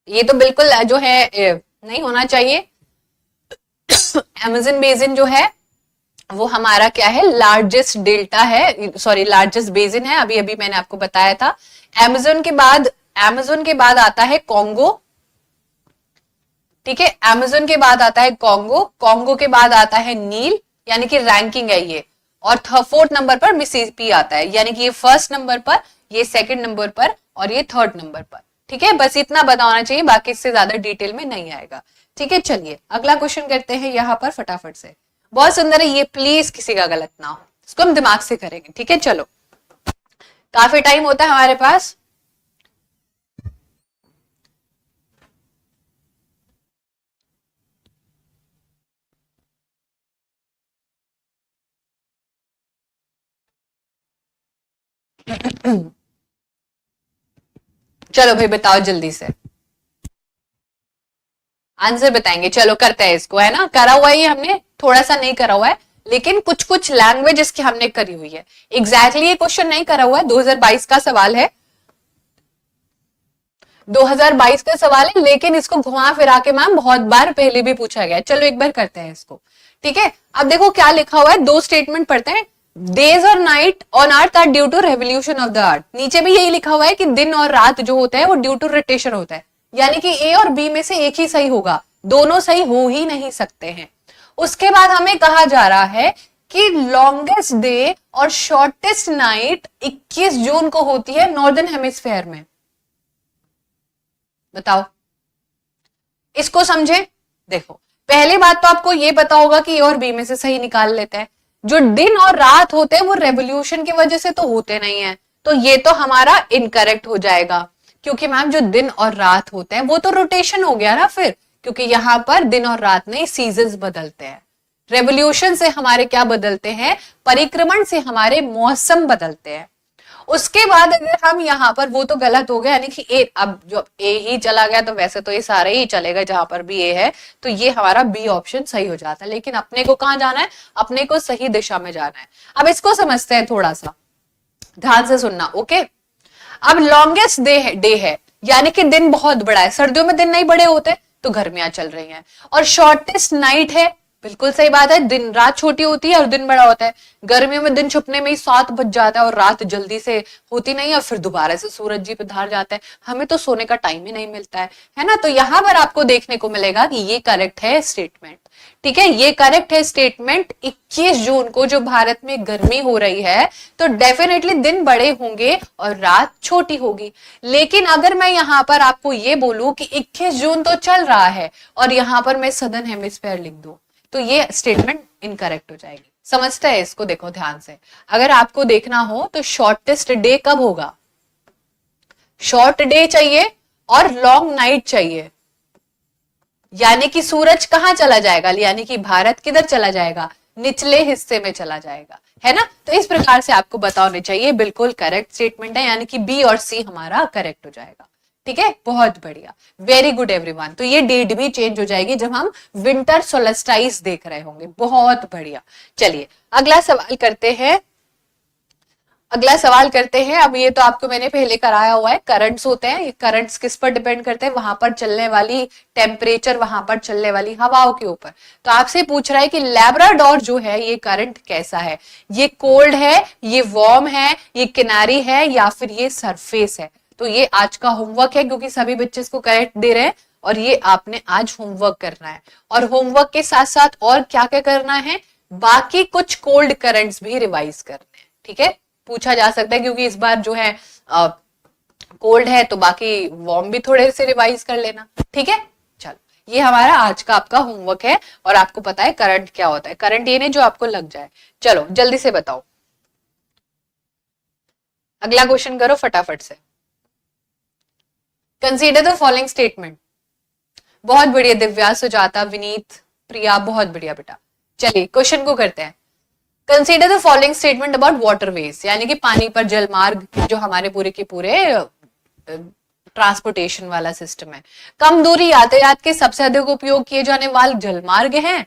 ये तो बिल्कुल जो है नहीं होना चाहिए। अमेजन बेसिन जो है वो हमारा क्या है, लार्जेस्ट डेल्टा है, सॉरी लार्जेस्ट बेसिन है, अभी अभी मैंने आपको बताया था। अमेजन के बाद आता है कॉन्गो। ठीक है, अमेजन के बाद आता है कॉन्गो, कॉन्गो के बाद आता है नील, यानी कि रैंकिंग है ये। और फोर्थ नंबर पर मिसिसिपी आता है, यानी कि ये फर्स्ट नंबर पर, ये सेकंड नंबर पर, और ये थर्ड नंबर पर। ठीक है, बस इतना बताना चाहिए, बाकी इससे ज्यादा डिटेल में नहीं आएगा। ठीक है, चलिए अगला क्वेश्चन करते हैं यहाँ पर फटाफट से। बहुत सुंदर है ये, प्लीज किसी का गलत ना हो, इसको हम दिमाग से करेंगे। ठीक है, चलो, काफी टाइम होता है हमारे पास। चलो भाई बताओ जल्दी से, आंसर बताएंगे। चलो करते हैं इसको, है ना, करा हुआ है ये हमने, थोड़ा सा नहीं करा हुआ है, लेकिन कुछ कुछ लैंग्वेज इसकी हमने करी हुई है। एग्जैक्टली ये क्वेश्चन नहीं करा हुआ है, 2022 का सवाल है, 2022 का सवाल है, लेकिन इसको घुमा फिरा के मैम बहुत बार पहले भी पूछा गया है। चलो एक बार करते हैं इसको। ठीक है, अब देखो क्या लिखा हुआ है, दो स्टेटमेंट पढ़ते हैं। डेज और night on earth are due to revolution of the earth. नीचे भी यही लिखा हुआ है कि दिन और रात जो होता है वो ड्यू टू रोटेशन होता है, यानी कि ए और बी में से एक ही सही होगा, दोनों सही हो ही नहीं सकते हैं। उसके बाद हमें कहा जा रहा है कि लॉन्गेस्ट डे और शॉर्टेस्ट नाइट 21 जून को होती है नॉर्दर्न हेमिस्फेयर में। बताओ, इसको समझे। देखो, पहली बात तो आपको ये पता होगा कि ए और बी में से सही निकाल लेते हैं। जो दिन और रात होते हैं वो रेवोल्यूशन की वजह से तो होते नहीं है, तो ये तो हमारा इनकरेक्ट हो जाएगा, क्योंकि मैम जो दिन और रात होते हैं वो तो रोटेशन हो गया ना फिर, क्योंकि यहां पर दिन और रात नहीं, सीजन्स बदलते हैं। रेवोल्यूशन से हमारे क्या बदलते हैं, परिक्रमण से हमारे मौसम बदलते हैं। उसके बाद अगर हम यहाँ पर, वो तो गलत हो गया, यानी कि ए, अब जो ए ही चला गया तो वैसे तो ये सारे ही चलेगा, जहां पर भी ए है तो ये हमारा बी ऑप्शन सही हो जाता है। लेकिन अपने को कहाँ जाना है, अपने को सही दिशा में जाना है। अब इसको समझते हैं, थोड़ा सा ध्यान से सुनना। ओके, अब लॉन्गेस्ट डे है, यानी कि दिन बहुत बड़ा है, सर्दियों में दिन नहीं बड़े होते तो गर्मियां चल रही हैं। और शॉर्टेस्ट नाइट है, बिल्कुल सही बात है, दिन रात छोटी होती है और दिन बड़ा होता है। गर्मियों में दिन छुपने में ही 7 बज जाता है और रात जल्दी से होती नहीं है, और फिर दोबारा से सूरज जी पधार जाता है, हमें तो सोने का टाइम ही नहीं मिलता है ना। तो यहां पर आपको देखने को मिलेगा कि ये करेक्ट है स्टेटमेंट। ठीक है, ये करेक्ट है स्टेटमेंट। 21 जून को जो भारत में गर्मी हो रही है तो डेफिनेटली दिन बड़े होंगे और रात छोटी होगी। लेकिन अगर मैं यहां पर आपको ये बोलूं कि 21 जून तो चल रहा है और यहां पर मैं सदर्न हेमिस्फेयर लिख दूं, तो ये स्टेटमेंट इनकरेक्ट हो जाएगी। समझते हैं इसको, देखो ध्यान से। अगर आपको देखना हो तो शॉर्टेस्ट डे कब होगा, शॉर्ट डे चाहिए और लॉन्ग नाइट चाहिए, यानी कि सूरज कहां चला जाएगा, यानी कि भारत किधर चला जाएगा, निचले हिस्से में चला जाएगा, है ना। तो इस प्रकार से आपको पता होने चाहिए, बिल्कुल करेक्ट स्टेटमेंट है, यानी कि बी और सी हमारा करेक्ट हो जाएगा। ठीक है, बहुत बढ़िया, वेरी गुड एवरीवन। तो ये डेट भी चेंज हो जाएगी जब हम विंटर सोलस्टाइस देख रहे होंगे, बहुत बढ़िया। चलिए अगला सवाल करते हैं, अगला सवाल करते हैं। अब ये तो आपको मैंने पहले कराया हुआ है, करंट्स होते हैं, ये करंट्स किस पर डिपेंड करते हैं, वहां पर चलने वाली टेम्परेचर, वहां पर चलने वाली हवाओं के ऊपर। तो आपसे पूछ रहा है कि लैब्राडोर जो है ये करंट कैसा है, ये कोल्ड है, ये वार्म है, ये किनारी है, या फिर ये सरफेस है। तो ये आज का होमवर्क है, क्योंकि सभी बच्चे इसको करेक्ट दे रहे हैं, और ये आपने आज होमवर्क करना है। और होमवर्क के साथ साथ और क्या क्या करना है, बाकी कुछ कोल्ड करंट्स भी रिवाइज करने हैं। ठीक है, पूछा जा सकता है, क्योंकि इस बार जो है कोल्ड है, तो बाकी वार्म भी थोड़े से रिवाइज कर लेना। ठीक है, चलो ये हमारा आज का आपका होमवर्क है, और आपको पता है करंट क्या होता है, करंट ये नहीं जो आपको लग जाए। चलो जल्दी से बताओ, अगला क्वेश्चन करो फटाफट से। Consider the following statement. बहुत बढ़िया दिव्या, सुजाता, विनीत, प्रिया, बहुत बढ़िया बेटा। चलिए क्वेश्चन को करते हैं। Consider the following statement about waterways, यानी कि पानी पर जलमार्ग, जो हमारे पूरे के पूरे ट्रांसपोर्टेशन वाला सिस्टम है। कम दूरी यातायात के सबसे अधिक उपयोग किए जाने वाले जलमार्ग हैं।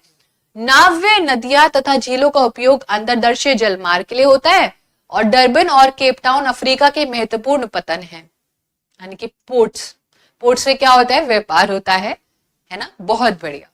नाव्य नदियां तथा झीलों का उपयोग अंतर्देशीय जलमार्ग के लिए होता है। और डरबन और केपटाउन अफ्रीका के महत्वपूर्ण पतन है, यानी कि पोर्ट्स, पोर्ट्स में क्या होता है, व्यापार होता है ना। बहुत बढ़िया,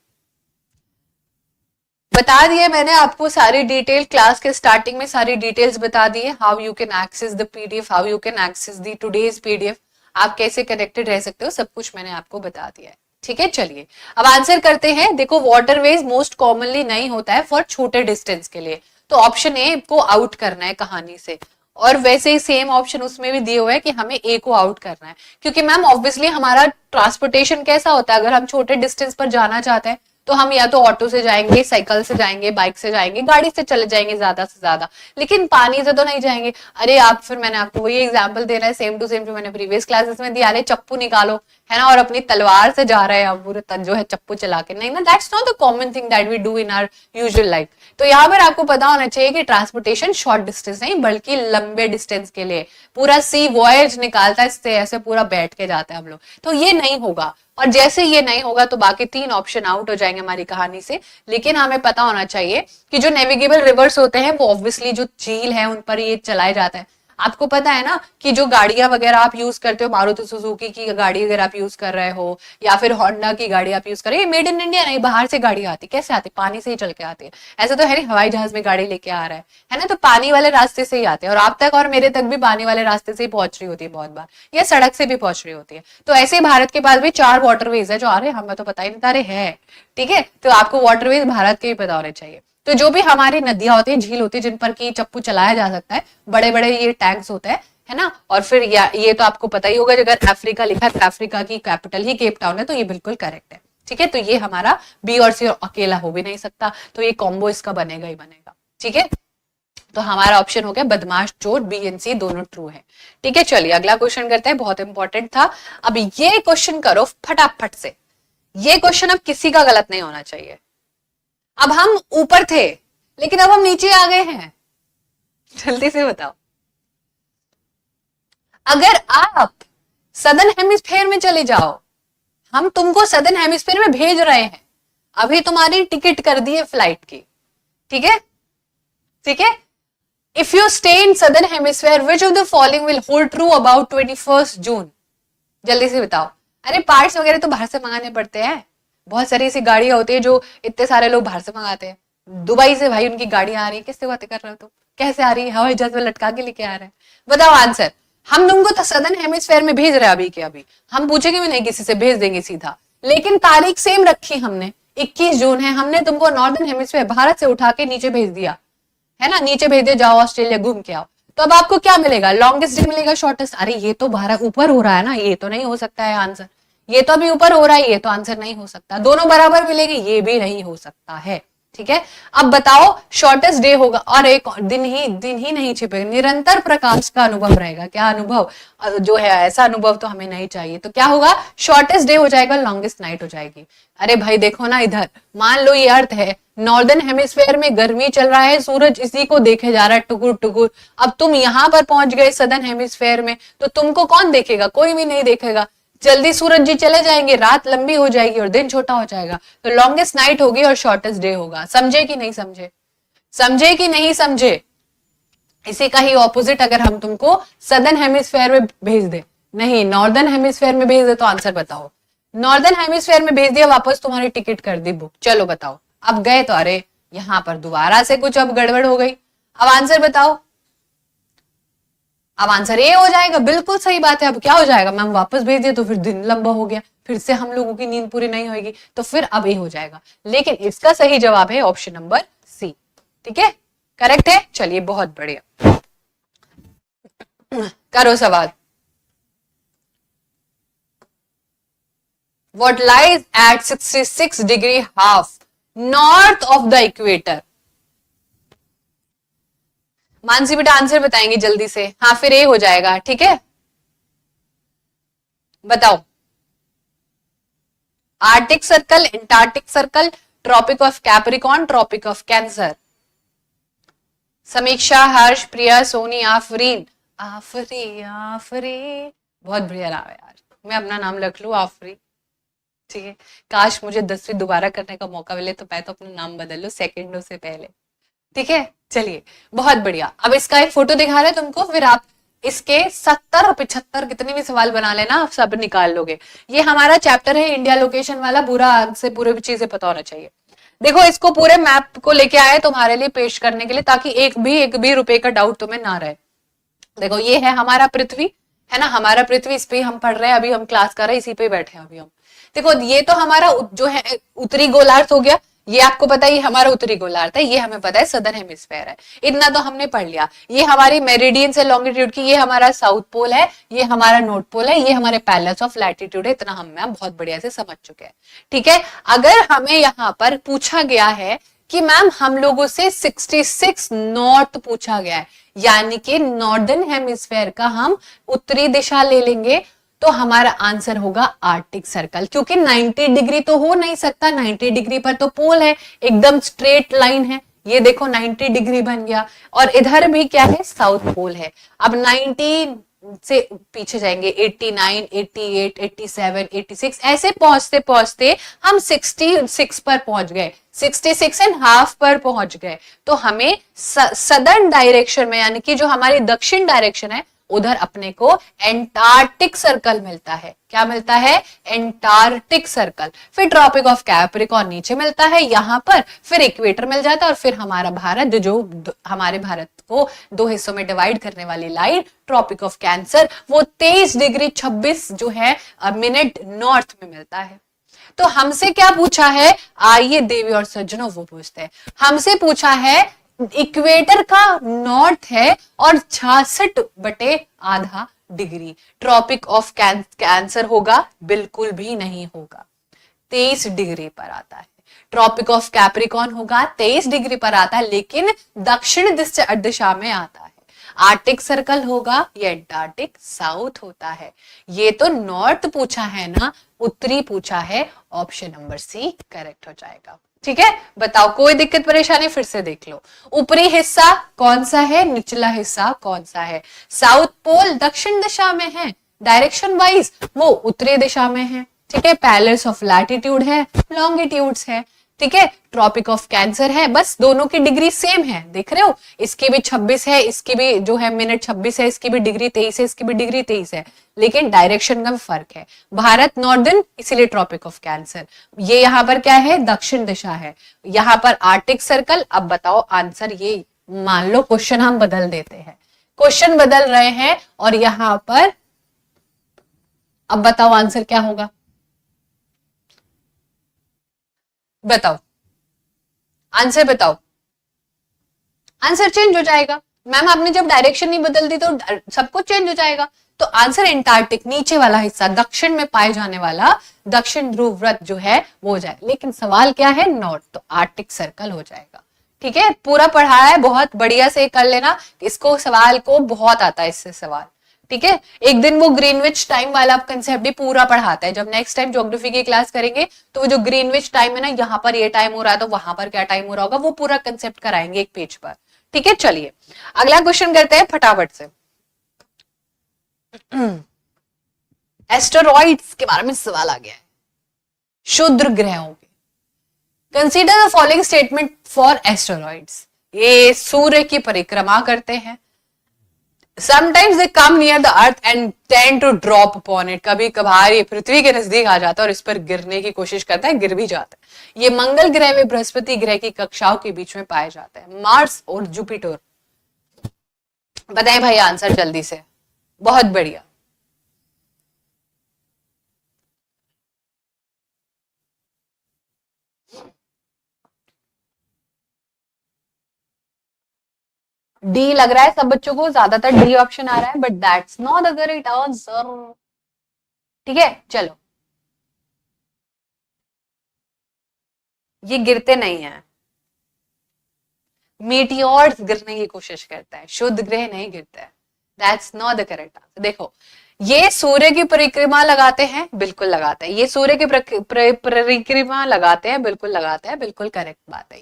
बता दिया मैंने आपको सारी डिटेल, क्लास के स्टार्टिंग में सारी डिटेल्स बता दी है। How you can access the PDF, how you can access the today's PDF, आप कैसे कनेक्टेड रह सकते हो, सब कुछ मैंने आपको बता दिया है। ठीक है, चलिए अब आंसर करते हैं। देखो वाटरवेज मोस्ट कॉमनली नहीं होता है फॉर छोटे डिस्टेंस के लिए, तो ऑप्शन ए को आउट करना है कहानी से। और वैसे ही सेम ऑप्शन उसमें भी दिए हुए है कि हमें ए को आउट करना है, क्योंकि मैम ऑब्वियसली हमारा ट्रांसपोर्टेशन कैसा होता है, अगर हम छोटे डिस्टेंस पर जाना चाहते हैं तो हम या तो ऑटो से जाएंगे, साइकिल से जाएंगे, बाइक से जाएंगे, गाड़ी से चले जाएंगे ज्यादा से ज्यादा, लेकिन पानी से तो नहीं जाएंगे। अरे आप, फिर मैंने आपको वही एग्जांपल दे रहा है सेम टू सेम जो मैंने प्रीवियस क्लासेस में दिया, अरे चप्पू निकालो, है ना, और अपनी तलवार से जा रहे हैं आप पूरे जो है चप्पू चला के, नहीं ना, that's not the common thing that we do in our usual life. तो यहाँ पर आपको पता होना चाहिए कि ट्रांसपोर्टेशन शॉर्ट डिस्टेंस नहीं बल्कि लंबे डिस्टेंस के लिए, पूरा सी वॉयज निकालता है, इससे ऐसे पूरा बैठ के जाते हैं हम लोग, तो ये नहीं होगा। और जैसे ये नहीं होगा तो बाकी तीन ऑप्शन आउट हो जाएंगे हमारी कहानी से। लेकिन हमें पता होना चाहिए कि जो नेविगेबल रिवर्स होते हैं वो ऑब्वियसली जो झील है उन पर ये चलाए जाते हैं। आपको पता है ना कि जो गाड़ियां वगैरह आप यूज करते हो, मारुति सुजुकी की गाड़ी अगर आप यूज कर रहे हो या फिर होंडा की गाड़ी आप यूज कर रहे हो, ये मेड इन इंडिया नहीं, बाहर से गाड़ी आती, कैसे आती, पानी से ही चल के आती है। ऐसा तो है नहीं हवाई जहाज में गाड़ी लेके आ रहा है ना, तो पानी वाले रास्ते से ही आते हैं, और आप तक और मेरे तक भी पानी वाले रास्ते से ही पहुंच रही होती है बहुत बार, या सड़क से भी पहुंच रही होती है। तो ऐसे भारत के पास भी 4 वाटरवेज है जो आ रहे हैं, हमें तो पता ही नहीं था, अरे है। ठीक है, तो आपको वाटरवेज भारत के भी पता होने चाहिए। तो जो भी हमारी नदियां होती है, झील होती है, जिन पर की चप्पू चलाया जा सकता है, बड़े बड़े ये टैंक्स होते हैं, है ना। और फिर ये तो आपको पता ही होगा, अगर अफ्रीका लिखा है, अफ्रीका की कैपिटल ही केप टाउन है, तो ये बिल्कुल करेक्ट है। ठीक है, तो ये हमारा बी और सी अकेला हो भी नहीं सकता, तो ये कॉम्बो इसका बनेगा ही बनेगा। ठीक है, तो हमारा ऑप्शन हो गया बदमाश चोर, बी एंड सी दोनों ट्रू है। ठीक है, चलिए अगला क्वेश्चन करते हैं, बहुत इंपॉर्टेंट था। अब ये क्वेश्चन करो फटाफट से, ये क्वेश्चन अब किसी का गलत नहीं होना चाहिए। अब हम ऊपर थे लेकिन अब हम नीचे आ गए हैं, जल्दी से बताओ। अगर आप सदर्न हेमिस्फेयर में चले जाओ, हम तुमको सदर्न हेमिस्फेयर में भेज रहे हैं, अभी तुम्हारी टिकट कर दी है फ्लाइट की। ठीक है, ठीक है। If you stay in southern hemisphere which of the following will hold true about 21 जून, जल्दी से बताओ। अरे पार्ट्स वगैरह तो बाहर से मंगाने पड़ते हैं, बहुत सारी ऐसी गाड़ियां होती है जो इतने सारे लोग बाहर से मंगाते हैं। दुबई से भाई उनकी गाड़ी आ रही है, किससे बातें कर रहे हो तुम, कैसे आ रही है, हवाई जहाज में लटका के लेके आ रहे हैं, बताओ आंसर। हम तुमको तो सदर्न हेमिस्फेयर में भेज रहे हैं अभी के अभी, हम पूछेंगे भी नहीं किसी से, भेज देंगे सीधा। लेकिन तारीख सेम रखी हमने, 21 जून है, हमने तुमको नॉर्दर्न हेमिस्फेयर भारत से उठा के नीचे भेज दिया, है ना, नीचे भेज दिया, जाओ ऑस्ट्रेलिया घूम के आओ। तो अब आपको क्या मिलेगा, लॉन्गेस्ट डे मिलेगा, शॉर्टेस्ट। अरे ये तो भारत ऊपर हो रहा है ना, ये तो नहीं हो सकता है आंसर, ये तो अभी ऊपर हो रहा है, ये तो आंसर नहीं हो सकता। दोनों बराबर मिलेंगे, ये भी नहीं हो सकता है। ठीक है, अब बताओ शॉर्टेस्ट डे होगा और एक दिन ही नहीं छिपेगा, निरंतर प्रकाश का अनुभव रहेगा। क्या अनुभव जो है, ऐसा अनुभव तो हमें नहीं चाहिए। तो क्या होगा, शॉर्टेस्ट डे हो जाएगा, लॉन्गेस्ट नाइट हो जाएगी। अरे भाई देखो ना इधर, मान लो ये अर्थ है, नॉर्दर्न हेमिस्फेयर में गर्मी चल रहा है, सूरज इसी को देखे जा रहा है टुकुर टुकुर। अब तुम यहां पर पहुंच गए सदर्न हेमिस्फेयर में, तो तुमको कौन देखेगा, कोई भी नहीं देखेगा। जल्दी सूरज जी चले जाएंगे, रात लंबी हो जाएगी और दिन छोटा हो जाएगा, तो लॉन्गेस्ट नाइट होगी और शॉर्टेस्ट डे होगा। समझे कि नहीं समझे, समझे कि नहीं समझे। इसी का ही ऑपोजिट अगर हम तुमको सदर्न हेमिस्फेयर में भेज दे, नहीं नॉर्दर्न हेमिस्फेयर में भेज दे, तो आंसर बताओ। नॉर्दर्न हेमिस्फेयर में भेज दिया, वापस तुम्हारी टिकट कर दी बुक, चलो बताओ। अब गए तो अरे यहां पर दोबारा से कुछ अब गड़बड़ हो गई। अब आंसर बताओ, अब आंसर ए हो जाएगा, बिल्कुल सही बात है। अब क्या हो जाएगा, मैम वापस भेज दिया तो फिर दिन लंबा हो गया, फिर से हम लोगों की नींद पूरी नहीं होगी, तो फिर अब ए हो जाएगा। लेकिन इसका सही जवाब है ऑप्शन नंबर सी। ठीक है, करेक्ट है। चलिए बहुत बढ़िया, करो सवाल। What lies at 66 degree half north of the equator? Mansi बेटा आंसर बताएंगे जल्दी से, हाँ फिर ए हो जाएगा। ठीक है, बताओ। Arctic circle, Antarctic circle, tropic of Capricorn, tropic of Cancer. Samiksha, Harsh, प्रिया, सोनी, आफरीन। आफरी आफरी, बहुत बढ़िया नाम है यार, मैं अपना नाम रख लू आफरी। ठीक है, काश मुझे 10वीं दोबारा करने का मौका मिले तो मैं तो अपना नाम बदल लूं सेकंडों से पहले। ठीक है, चलिए बहुत बढ़िया। अब इसका एक फोटो दिखा रहे हैं तुमको, फिर आप इसके 70 और 75 कितने भी सवाल बना लेना, आप सब निकाल लोगे। ये हमारा चैप्टर है इंडिया लोकेशन वाला, पूरा से पूरे चीजें पता होना चाहिए। देखो इसको पूरे मैप को लेके आए तुम्हारे लिए पेश करने के लिए, ताकि एक भी रुपए का डाउट तुम्हें ना रहे। देखो ये है हमारा पृथ्वी, है ना, हमारा पृथ्वी, इस पे हम पढ़ रहे हैं, अभी हम क्लास कर रहे हैं, इसी पे बैठे हैं अभी हम। देखो ये तो हमारा जो है उत्तरी गोलार्ध हो गया, ये आपको पता है ये हमारा उत्तरी गोलार्ध है, ये हमें पता है सदर्न हेमिस्फेयर है, इतना तो हमने पढ़ लिया। ये हमारी मेरिडियन से लॉन्गिट्यूड की, ये हमारा साउथ पोल है, ये हमारा नॉर्थ पोल है, ये हमारे पैरेलल्स ऑफ लैटिट्यूड है, इतना हम मैम बहुत बढ़िया से समझ चुके हैं। ठीक है, अगर हमें यहाँ पर पूछा गया है कि मैम हम लोगों से 66 नॉर्थ पूछा गया है, यानी कि नॉर्दर्न हेमिस्फेयर का हम उत्तरी दिशा ले लेंगे, तो हमारा आंसर होगा आर्टिक सर्कल। क्योंकि 90 डिग्री तो हो नहीं सकता, 90 डिग्री पर तो पोल है, एकदम स्ट्रेट लाइन है, ये देखो 90 डिग्री बन गया, और इधर भी क्या है, साउथ पोल है। अब 90 से पीछे जाएंगे, 89, 88, 87, 86, ऐसे पहुंचते पहुंचते हम 66 पर पहुंच गए, 66 एंड हाफ पर पहुंच गए। तो हमें सदर्न डायरेक्शन में, यानी कि जो हमारी दक्षिण डायरेक्शन है, उधर अपने को एंटार्क्टिक सर्कल मिलता है। क्या मिलता है, एंटार्क्टिक सर्कल। फिर ट्रॉपिक ऑफ कैप्रिकॉर्न नीचे मिलता है यहाँ पर, फिर इक्वेटर मिल जाता है, और फिर हमारा भारत, जो हमारे भारत को दो हिस्सों में डिवाइड करने वाली लाइन, ट्रॉपिक ऑफ कैंसर, वो 23 डिग्री 26 जो है मिनट नॉर्थ में मिलता है। तो हमसे क्या पूछा है, आइए देवी और सज्जनों वो पूछते हैं, हमसे पूछा है इक्वेटर का नॉर्थ है और 66/आधा डिग्री, ट्रॉपिक ऑफ कैंसर होगा, बिल्कुल भी नहीं होगा, 23 डिग्री पर आता है। ट्रॉपिक ऑफ कैप्रिकॉर्न होगा, 23 डिग्री पर आता है, लेकिन दक्षिण दिशा में आता है। आर्टिक सर्कल होगा, ये एंटार्क्टिक साउथ होता है। ये तो नॉर्थ पूछा है ना, उत्तरी पूछा है, ऑप्शन नंबर सी करेक्ट हो जाएगा। ठीक है, बताओ कोई दिक्कत परेशानी, फिर से देख लो। ऊपरी हिस्सा कौन सा है, निचला हिस्सा कौन सा है। साउथ पोल दक्षिण दिशा में है, डायरेक्शन वाइज वो उत्तरी दिशा में है। ठीक है, पैरेलल्स ऑफ लैटिट्यूड है, लॉन्गिट्यूड्स है। ठीक है, ट्रॉपिक ऑफ कैंसर है, बस दोनों की डिग्री सेम है, देख रहे हो, इसकी भी 26 है, इसकी भी जो है मिनट 26 है, इसकी भी डिग्री 23 है, इसकी भी डिग्री 23 है, लेकिन डायरेक्शन का फर्क है। भारत नॉर्दर्न, इसीलिए ट्रॉपिक ऑफ कैंसर। ये यहाँ पर क्या है, दक्षिण दिशा है, यहाँ पर आर्टिक सर्कल। अब बताओ आंसर, ये मान लो क्वेश्चन हम बदल देते हैं, क्वेश्चन बदल रहे हैं, और यहाँ पर अब बताओ आंसर क्या होगा, बताओ आंसर, बताओ आंसर चेंज हो जाएगा। मैम आपने जब डायरेक्शन नहीं बदल दी तो सब कुछ चेंज हो जाएगा। तो आंसर एंटार्क्टिक, नीचे वाला हिस्सा, दक्षिण में पाए जाने वाला दक्षिण ध्रुव व्रत जो है वो हो जाए। लेकिन सवाल क्या है, नॉर्थ, तो आर्टिक सर्कल हो जाएगा। ठीक है, पूरा पढ़ा है, बहुत बढ़िया से कर लेना इसको, सवाल को बहुत आता है इससे सवाल। ठीक है, एक दिन वो ग्रीनविच टाइम वाला कंसेप्ट भी पूरा पढ़ाता है। जब नेक्स्ट टाइम ज्योग्राफी की क्लास करेंगे तो वो जो ग्रीनविच टाइम है ना, यहाँ पर ये टाइम हो रहा है तो वहां पर क्या टाइम हो रहा होगा, वो पूरा कंसेप्ट कराएंगे एक पेज पर। ठीक है, चलिए अगला क्वेश्चन करते हैं फटाफट से। एस्टेरॉइड्स के बारे में सवाल आ गया है, क्षुद्र ग्रहों के। Consider the following statement for asteroids. ये सूर्य की परिक्रमा करते हैं। Sometimes they come near the earth and tend to drop upon it. कभी कभार ये पृथ्वी के नजदीक आ जाता है और इस पर गिरने की कोशिश करता है, गिर भी जाता है। ये मंगल ग्रह में बृहस्पति ग्रह की कक्षाओं के बीच में पाए जाते हैं, मार्स और जुपिटर। बताएं भाई आंसर जल्दी से, बहुत बढ़िया। डी लग रहा है सब बच्चों को, ज्यादातर डी ऑप्शन आ रहा है, but that's not the correct answer. ठीक है, चलो, ये गिरते नहीं है, मीटियोर्स गिरने की कोशिश करता है, शुद्ध ग्रह नहीं गिरता है। That's not the correct answer. देखो, ये सूर्य की परिक्रमा लगाते हैं, बिल्कुल लगाते हैं। ये सूर्य की परिक्रमा लगाते हैं, बिल्कुल लगाते हैं, बिल्कुल करेक्ट बात है।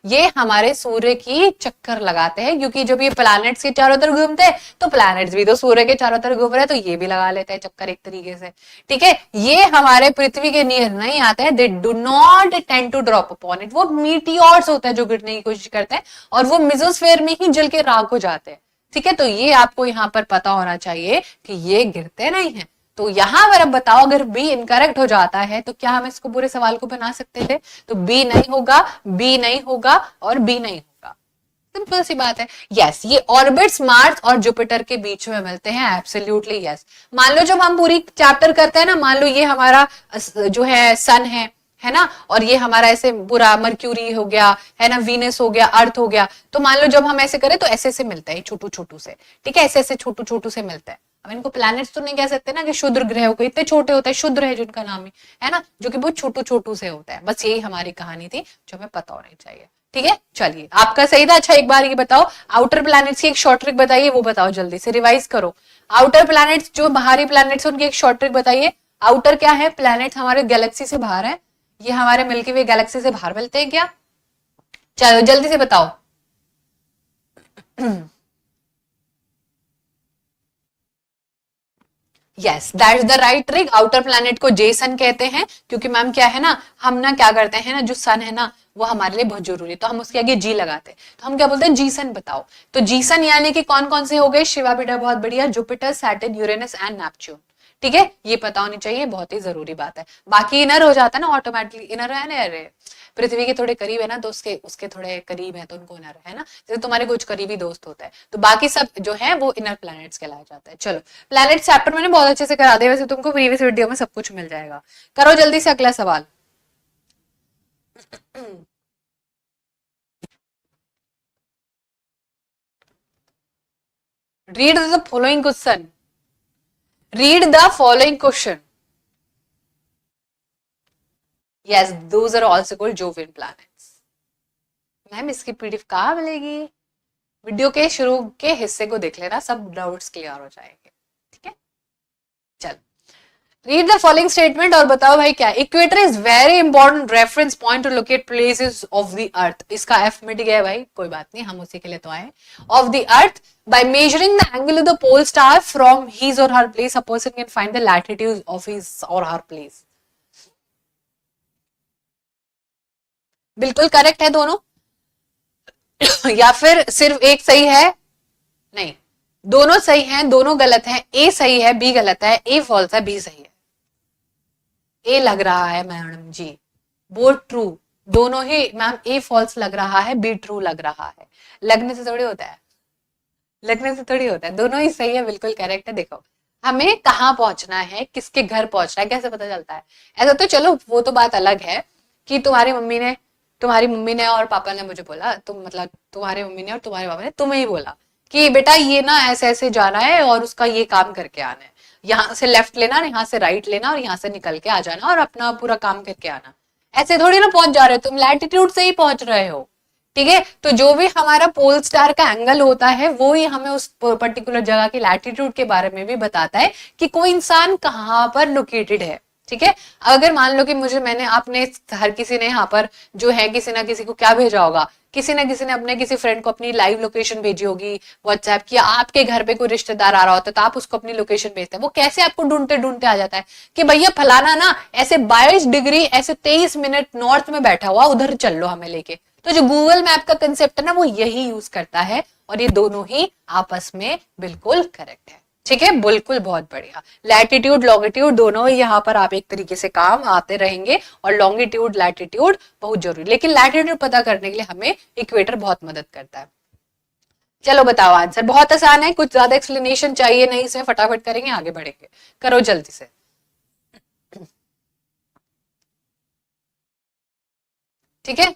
ये हमारे सूर्य की चक्कर लगाते हैं, क्योंकि जब ये प्लैनेट्स के चारों तरफ घूमते हैं तो प्लैनेट्स भी तो सूर्य के चारों तरफ घूम रहे हैं, तो ये भी लगा लेते हैं चक्कर एक तरीके से। ठीक है, ये हमारे पृथ्वी के नियर नहीं आते हैं, they do not tend to drop upon it. वो मीटियोर्स होते हैं जो गिरने की कोशिश करते हैं और वो मेसोस्फेयर में ही जल के राख हो जाते हैं। ठीक है, तो ये आपको यहाँ पर पता होना चाहिए कि ये गिरते नहीं है। तो यहां अगर अब बताओ, अगर बी इनकरेक्ट हो जाता है तो क्या हम इसको पूरे सवाल को बना सकते थे? तो बी नहीं होगा, बी नहीं होगा और बी नहीं होगा। सिंपल सी बात है। यस, ये ऑर्बिट्स मार्स और जुपिटर के बीच में मिलते हैं, एब्सोल्युटली यस। मान लो जब हम पूरी चैप्टर करते हैं ना, मान लो ये हमारा जो है सन है ना, और ये हमारा ऐसे पूरा मर्क्यूरी हो गया है ना, वीनस हो गया, अर्थ हो गया। तो मान लो जब हम ऐसे करें तो ऐसे ऐसे मिलता है, छोटू छोटू से। ठीक है, ऐसे ऐसे छोटू छोटू से मिलता है। अब इनको प्लैनेट्स तो नहीं कह सकते ना कि क्षुद्र ग्रह को, इतने छोटे होते हैं, क्षुद्र है जिनका नाम है ना, जो कि बहुत छोटू छोटू से होता है। बस यही हमारी कहानी थी जो हमें पता होनी चाहिए। ठीक है, चलिए आपका सही था। अच्छा, एक बार ये बताओ, आउटर प्लैनेट्स की एक शॉर्ट ट्रिक बताइए, वो बताओ जल्दी से, रिवाइज करो। आउटर प्लैनेट्स, जो बाहरी प्लैनेट्स, उनकी एक शॉर्ट ट्रिक बताइए। आउटर क्या है? प्लैनेट हमारे गैलेक्सी से बाहर है, ये हमारे मिल्की वे गैलेक्सी से बाहर मिलते हैं क्या? चलो जल्दी से बताओ। Yes, that's the right trick. Outer planet को जे सन कहते हैं, क्योंकि मैम क्या है ना, हम ना क्या करते हैं ना, जो सन है ना वो हमारे लिए बहुत जरूरी है, तो हम उसके आगे जी लगाते हैं, तो हम क्या बोलते हैं, जी सन बताओ। तो जी सन यानी कि कौन कौन से हो गए? शिवा बेटा बहुत बढ़िया, Jupiter, Saturn, Uranus and Neptune. ठीक है, ये पता होनी चाहिए, बहुत ही जरूरी बात है। बाकी इनर हो जाता है ना ऑटोमेटिकली, इनर है ना, अरे पृथ्वी के थोड़े करीब है ना, तो उसके थोड़े करीब है तो उनको इनर है ना, जैसे तुम्हारे कुछ करीबी दोस्त होता है, तो बाकी सब जो है वो इनर प्लैनेट्स कहलाया जाता है। चलो, प्लैनेट चैप्टर मैंने बहुत अच्छे से करा दिया, वैसे तुमको प्रीवियस वीडियो में सब कुछ मिल जाएगा। करो जल्दी से अगला सवाल। Read the following question, read the following question. Yes, those are also called Jovian planets. Ma'am इसकी पीडीएफ कहाँ मिलेगी? वीडियो के शुरू के हिस्से को देख लेना, सब डाउट्स क्लियर हो जाएंगे। ठीक है, चल रीड द फॉलोइंग स्टेटमेंट और बताओ भाई क्या। Equator is very important reference point two locate places of the अर्थ। इसका एफ मिट गया है भाई, कोई बात नहीं, हम उसी के लिए तो आए। Of the earth by measuring the angle of the pole star from his or her place, a person can find the latitude of his or her place. बिल्कुल करेक्ट है दोनों या फिर सिर्फ एक सही है? नहीं, दोनों सही हैं, दोनों गलत हैं। ए सही है, बी गलत है, ए फॉल्स है, बी सही है। ए लग रहा है मैडम जी, बोथ ट्रू, दोनों ही मैम। ए फॉल्स लग रहा है, बी ट्रू लग रहा है। लगने से थोड़ी होता है, लगने से थोड़ी होता है, दोनों ही सही है, बिल्कुल करेक्ट है। देखो, हमें कहाँ पहुंचना है, किसके घर पहुंचना है, कैसे पता चलता है? ऐसा तो चलो वो तो बात अलग है कि तुम्हारी मम्मी ने और पापा ने मुझे बोला, तुम मतलब तुम्हारे मम्मी ने और तुम्हारे पापा ने तुम्हें ही बोला कि बेटा ये ना ऐसे ऐसे जाना है और उसका ये काम करके आना है, यहाँ से लेफ्ट लेना, यहाँ से राइट लेना और यहाँ से निकल के आ जाना और अपना पूरा काम करके आना। ऐसे थोड़ी ना पहुंच जा रहे हो तुम, लैटिट्यूड से ही पहुंच रहे हो। ठीक है, तो जो भी हमारा पोल स्टार का एंगल होता है वो ही हमें उस पर्टिकुलर जगह की लैटिट्यूड के बारे में भी बताता है कि कोई इंसान कहाँ पर लोकेटेड है। ठीक है, अगर मान लो कि मैंने आपने हर किसी ने यहाँ पर जो है किसी ना किसी को क्या भेजा होगा, किसी ना किसी ने अपने किसी फ्रेंड को अपनी लाइव लोकेशन भेजी होगी व्हाट्सएप की, आपके घर पे कोई रिश्तेदार आ रहा होता है तो आप उसको अपनी लोकेशन भेजते हैं, वो कैसे आपको ढूंढते ढूंढते आ जाता है कि भैया फलाना ना ऐसे 22 डिग्री ऐसे 23 मिनट नॉर्थ में बैठा हुआ, उधर चल लो हमें लेके। तो जो गूगल मैप का कंसेप्ट है ना वो यही यूज करता है और ये दोनों ही आपस में बिल्कुल करेक्ट है। ठीक है, बिल्कुल बहुत बढ़िया। लैटिट्यूड लॉन्गिट्यूड दोनों ही यहाँ पर आप एक तरीके से काम आते रहेंगे और लॉन्गिट्यूड लैटिट्यूड बहुत जरूरी, लेकिन लैटिट्यूड पता करने के लिए हमें इक्वेटर बहुत मदद करता है। चलो बताओ आंसर, बहुत आसान है, कुछ ज्यादा एक्सप्लेनेशन चाहिए नहीं इसमें, फटाफट करेंगे आगे बढ़ेंगे, करो जल्दी से। ठीक है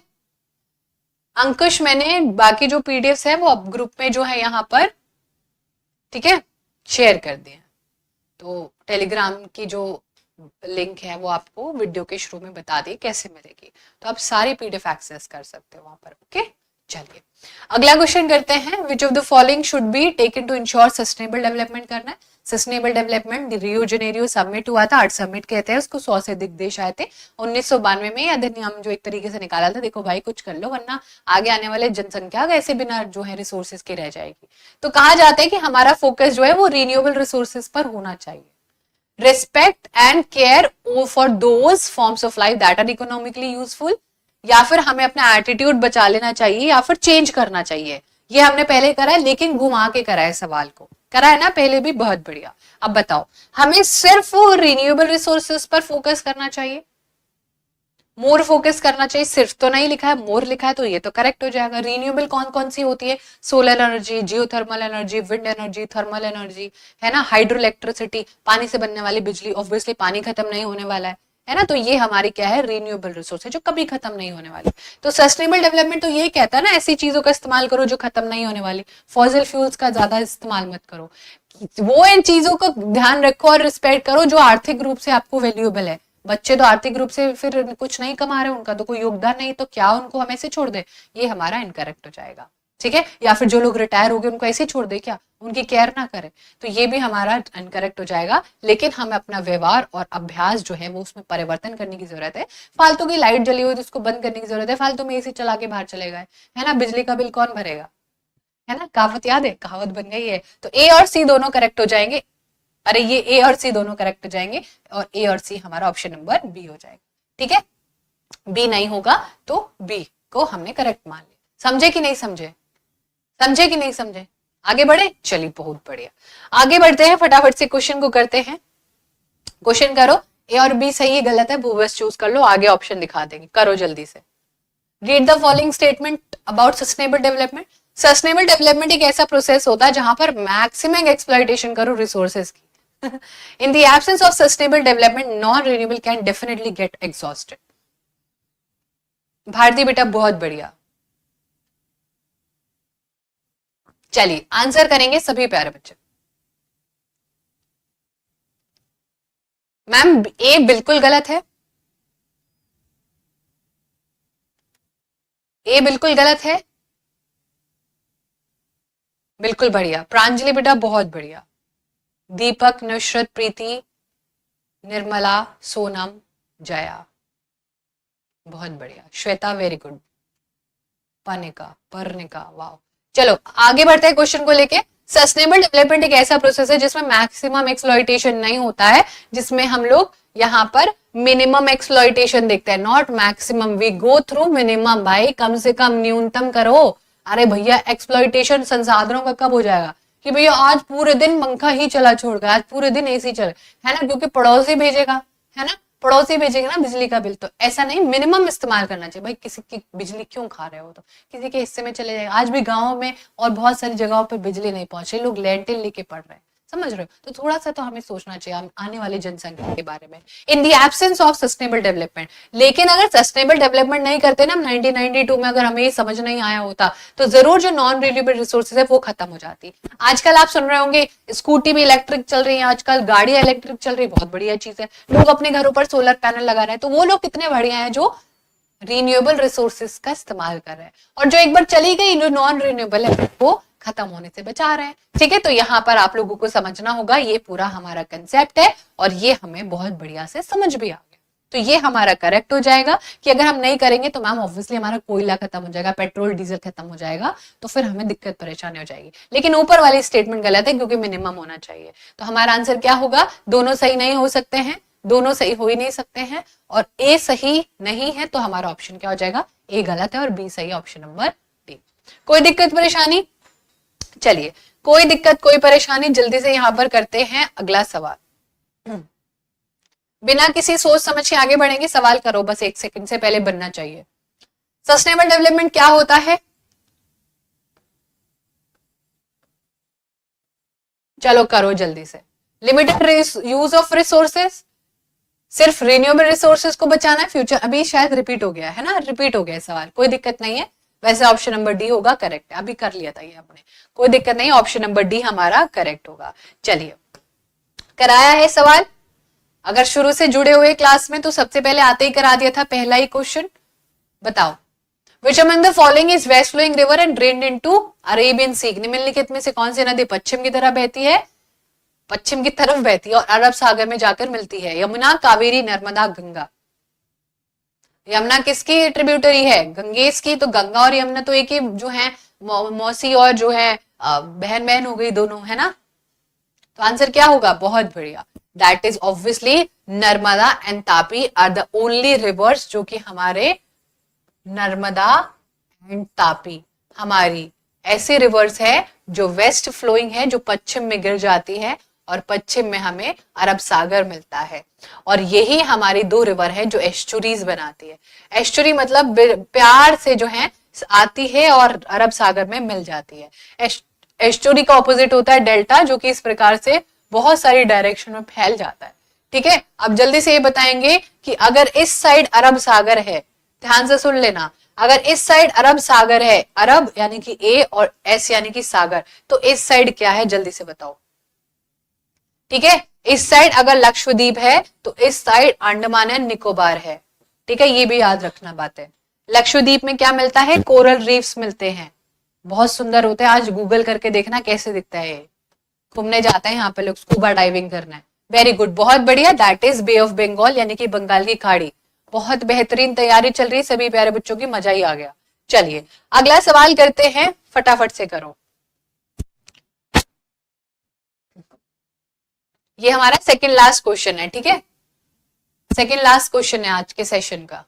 अंकुश, मैंने बाकी जो पीडीएफ्स है वो अब ग्रुप में जो है यहाँ पर ठीक है शेयर कर दिए, तो टेलीग्राम की जो लिंक है वो आपको वीडियो के शुरू में बता दी कैसे मिलेगी, तो आप सारी पीडीएफ एक्सेस कर सकते हो वहां पर। ओके चलिए अगला क्वेश्चन करते हैं, which of the following should be taken to ensure sustainable development करना है। Sustainable development Rio Janeiro summit हुआ था, 8 समिट कहते हैं उसको, 100 से अधिक देश आए थे 1992 में। अधिनियम जो एक तरीके से निकाला था, देखो भाई कुछ कर लो वरना आगे आने वाले जनसंख्या ऐसे बिना जो है रिसोर्सेज के रह जाएगी। तो कहा जाता है कि हमारा फोकस जो है वो रिन्यूएबल रिसोर्सेज पर होना चाहिए। Respect and care for those forms of life that are economically useful, या फिर हमें अपना एटीट्यूड बचा लेना चाहिए या फिर चेंज करना चाहिए। ये हमने पहले करा है लेकिन घुमा के करा है, सवाल को करा है ना पहले भी, बहुत बढ़िया। अब बताओ हमें सिर्फ रिन्यूएबल रिसोर्सेज पर फोकस करना चाहिए, मोर फोकस करना चाहिए, सिर्फ तो नहीं लिखा है मोर लिखा है, तो ये तो करेक्ट हो जाएगा। रिन्यूएबल कौन कौन सी होती है, solar energy, geothermal energy, wind energy, thermal energy, है ना, हाइड्रो इलेक्ट्रिसिटी, पानी से बनने वाली बिजली, ऑब्वियसली पानी खत्म नहीं होने वाला है ना, तो ये हमारी क्या है रिन्यूएबल रिसोर्स है जो कभी खत्म नहीं होने वाली। तो सस्टेनेबल डेवलपमेंट तो ये कहता है ना ऐसी चीजों का इस्तेमाल करो जो खत्म नहीं होने वाली, फॉसिल फ्यूल्स का ज्यादा इस्तेमाल मत करो, वो इन चीजों का ध्यान रखो और रिस्पेक्ट करो जो आर्थिक रूप से आपको वैल्यूएबल है। बच्चे तो आर्थिक रूप से फिर कुछ नहीं कमा रहे, उनका तो कोई योगदान नहीं, तो क्या उनको हम ऐसे छोड़ दे, ये हमारा इनकरेक्ट हो जाएगा। ठीक है, या फिर जो लोग रिटायर हो गए उनको ऐसे छोड़ दे क्या, उनकी केयर ना करें, तो ये भी हमारा इनकरेक्ट हो जाएगा। लेकिन हमें अपना व्यवहार और अभ्यास जो है वो उसमें परिवर्तन करने की जरूरत है। फालतू की लाइट जली हुई तो उसको बंद करने की जरूरत है, फालतू में एसी चला के बाहर चले गए, है ना, बिजली का बिल कौन भरेगा, है ना, कहावत याद है, कहावत बन गई है। तो ए और सी दोनों करेक्ट हो जाएंगे, अरे ये ए और सी दोनों करेक्ट हो जाएंगे और ए और सी हमारा ऑप्शन नंबर बी हो जाएगा। ठीक है, बी नहीं होगा तो बी को हमने करेक्ट मान लिया। समझे कि नहीं समझे, समझे कि नहीं समझे, आगे बढ़े, चलिए बहुत बढ़िया आगे बढ़ते हैं, फटाफट से क्वेश्चन को करते हैं। क्वेश्चन करो, ए और बी सही है गलत है भूवस चूज कर लो, आगे ऑप्शन दिखा देंगे, करो जल्दी से। Read the following statement about sustainable development. Sustainable development एक ऐसा प्रोसेस होता है जहां पर मैक्सिमम एक्सप्लॉयटेशन करो रिसोर्सेज की। In the absence of sustainable development, non-renewable can definitely get exhausted. Bharti बेटा बहुत बढ़िया, चलिए आंसर करेंगे सभी प्यारे बच्चे। मैम ए बिल्कुल गलत है, ए बिल्कुल गलत है, बिल्कुल बढ़िया। प्रांजलि बेटा बहुत बढ़िया, दीपक, नुसरत, प्रीति, निर्मला, सोनम, जया बहुत बढ़िया, श्वेता वेरी गुड, पनिका, पर्णिका, वाह। चलो आगे बढ़ते हैं क्वेश्चन को लेके। सस्टेनेबल डेवलपमेंट एक ऐसा प्रोसेस है जिसमें मैक्सिमम एक्सप्लॉयटेशन नहीं होता है, जिसमें हम लोग यहाँ पर मिनिमम एक्सप्लॉयटेशन देखते हैं, not maximum, we go through minimum, भाई कम से कम न्यूनतम करो। अरे भैया एक्सप्लॉयटेशन संसाधनों का कब हो जाएगा कि भैया आज पूरे दिन पंखा ही चला छोड़ गया, आज पूरे दिन एसी चले, है ना, क्योंकि पड़ोसी भेजेगा, है ना, पड़ोसी भेजेगा ना बिजली का बिल, तो ऐसा नहीं, मिनिमम इस्तेमाल करना चाहिए। भाई किसी की बिजली क्यों खा रहे हो, तो किसी के हिस्से में चले जाएगा। आज भी गाँव में और बहुत सारी जगहों पर बिजली नहीं पहुंच रही, लोग लैंटिल लेके पढ़ रहे हैं, समझ रहे हो? तो थोड़ा सा तो हमें सोचना चाहिए आने वाली जनसंख्या के बारे में in the absence of sustainable development. लेकिन अगर सस्टेनेबल डेवलपमेंट नहीं करते ना 1992 में, अगर हमें ये समझ नहीं आया होता तो जरूर जो नॉन रिन्यूएबल रिसोर्सेज है वो खत्म हो जाती। आजकल आप सुन रहे होंगे स्कूटी भी इलेक्ट्रिक चल रही है, आजकल गाड़ी इलेक्ट्रिक चल रही है, बहुत बढ़िया चीज है। लोग अपने घरों पर सोलर पैनल लगा रहे हैं, तो वो लोग कितने बढ़िया है जो रिन्यूएबल रिसोर्सेज का इस्तेमाल कर रहे हैं, और जो एक बार चली गई जो नॉन रिन्यूएबल है वो खत्म होने से बचा रहे हैं। ठीक है, तो यहाँ पर आप लोगों को समझना होगा, ये पूरा हमारा कंसेप्ट है और ये हमें बहुत बढ़िया से समझ भी आ गया। तो ये हमारा करेक्ट हो जाएगा कि अगर हम नहीं करेंगे तो मैम ऑब्वियसली हमारा कोयला खत्म हो जाएगा, पेट्रोल डीजल खत्म हो जाएगा, तो फिर हमें दिक्कत परेशानी हो जाएगी। लेकिन ऊपर वाली स्टेटमेंट गलत है क्योंकि मिनिमम होना चाहिए। तो हमारा आंसर क्या होगा? दोनों सही नहीं हो सकते हैं, दोनों सही हो ही नहीं सकते हैं, और ए सही नहीं है तो हमारा ऑप्शन क्या हो जाएगा? ए गलत है और बी सही, ऑप्शन नंबर डी। कोई दिक्कत परेशानी? चलिए, कोई दिक्कत कोई परेशानी, जल्दी से यहां पर करते हैं अगला सवाल। बिना किसी सोच समझ के आगे बढ़ेंगे, सवाल करो बस 1 सेकंड से पहले बनना चाहिए। सस्टेनेबल डेवलपमेंट क्या होता है? चलो करो जल्दी से। लिमिटेड यूज ऑफ रिसोर्सेस, सिर्फ रिन्यूएबल रिसोर्सेज को बचाना है। फ्यूचर अभी शायद रिपीट हो गया है ना, रिपीट हो गया सवाल, कोई दिक्कत नहीं है। वैसे ऑप्शन नंबर डी होगा करेक्ट, अभी कर लिया था ये आपने, कोई दिक्कत नहीं, ऑप्शन नंबर डी हमारा करेक्ट होगा। चलिए, कराया है सवाल। अगर शुरू से जुड़े हुए क्लास में तो सबसे पहले आते ही करा दिया था पहला ही क्वेश्चन। बताओ, which among the following is west flowing river and drained into Arabian sea? निम्नलिखित में से कौन सी नदी पश्चिम की तरफ बहती है, पश्चिम की तरफ बहती है और अरब सागर में जाकर मिलती है? यमुना, कावेरी, नर्मदा, गंगा। यमुना किसकी ट्रिब्यूटरी है? गंगेश की। तो गंगा और यमुना तो एक ही जो है, मौसी और जो है बहन बहन हो गई दोनों, है ना? तो आंसर क्या होगा? बहुत बढ़िया, that is obviously Narmada and Tapi are the only rivers जो कि हमारे, नर्मदा एंड तापी हमारी ऐसी रिवर्स है जो वेस्ट फ्लोइंग है, जो पश्चिम में गिर जाती है और पश्चिम में हमें अरब सागर मिलता है। और यही हमारी 2 रिवर है जो एस्चुरीज बनाती है। एस्चुरी मतलब प्यार से जो है आती है और अरब सागर में मिल जाती है। एस्चुरी का ऑपोजिट होता है डेल्टा, जो कि इस प्रकार से बहुत सारी डायरेक्शन में फैल जाता है। ठीक है, अब जल्दी से ये बताएंगे कि अगर इस साइड अरब सागर है, ध्यान से सुन लेना, अगर इस साइड अरब सागर है, अरब यानी कि ए और एस यानी कि सागर, तो इस साइड क्या है जल्दी से बताओ। ठीक है, इस साइड अगर लक्षद्वीप है तो इस साइड अंडमान एंड निकोबार है। ठीक है, ये भी याद रखना बात है। लक्षद्वीप में क्या मिलता है? कोरल रीफ्स मिलते हैं, बहुत सुंदर होते हैं। आज गूगल करके देखना कैसे दिखता है ये। घूमने जाते हैं यहाँ पे लोग, स्कूबा डाइविंग करना है। वेरी गुड, बहुत बढ़िया, that is Bay of Bengal यानी कि बंगाल की खाड़ी। बहुत बेहतरीन तैयारी चल रही है सभी प्यारे बच्चों की, मजा ही आ गया। चलिए अगला सवाल करते हैं, फटाफट से करो। ये हमारा सेकंड लास्ट क्वेश्चन है। ठीक है, सेकंड लास्ट क्वेश्चन है आज के सेशन का।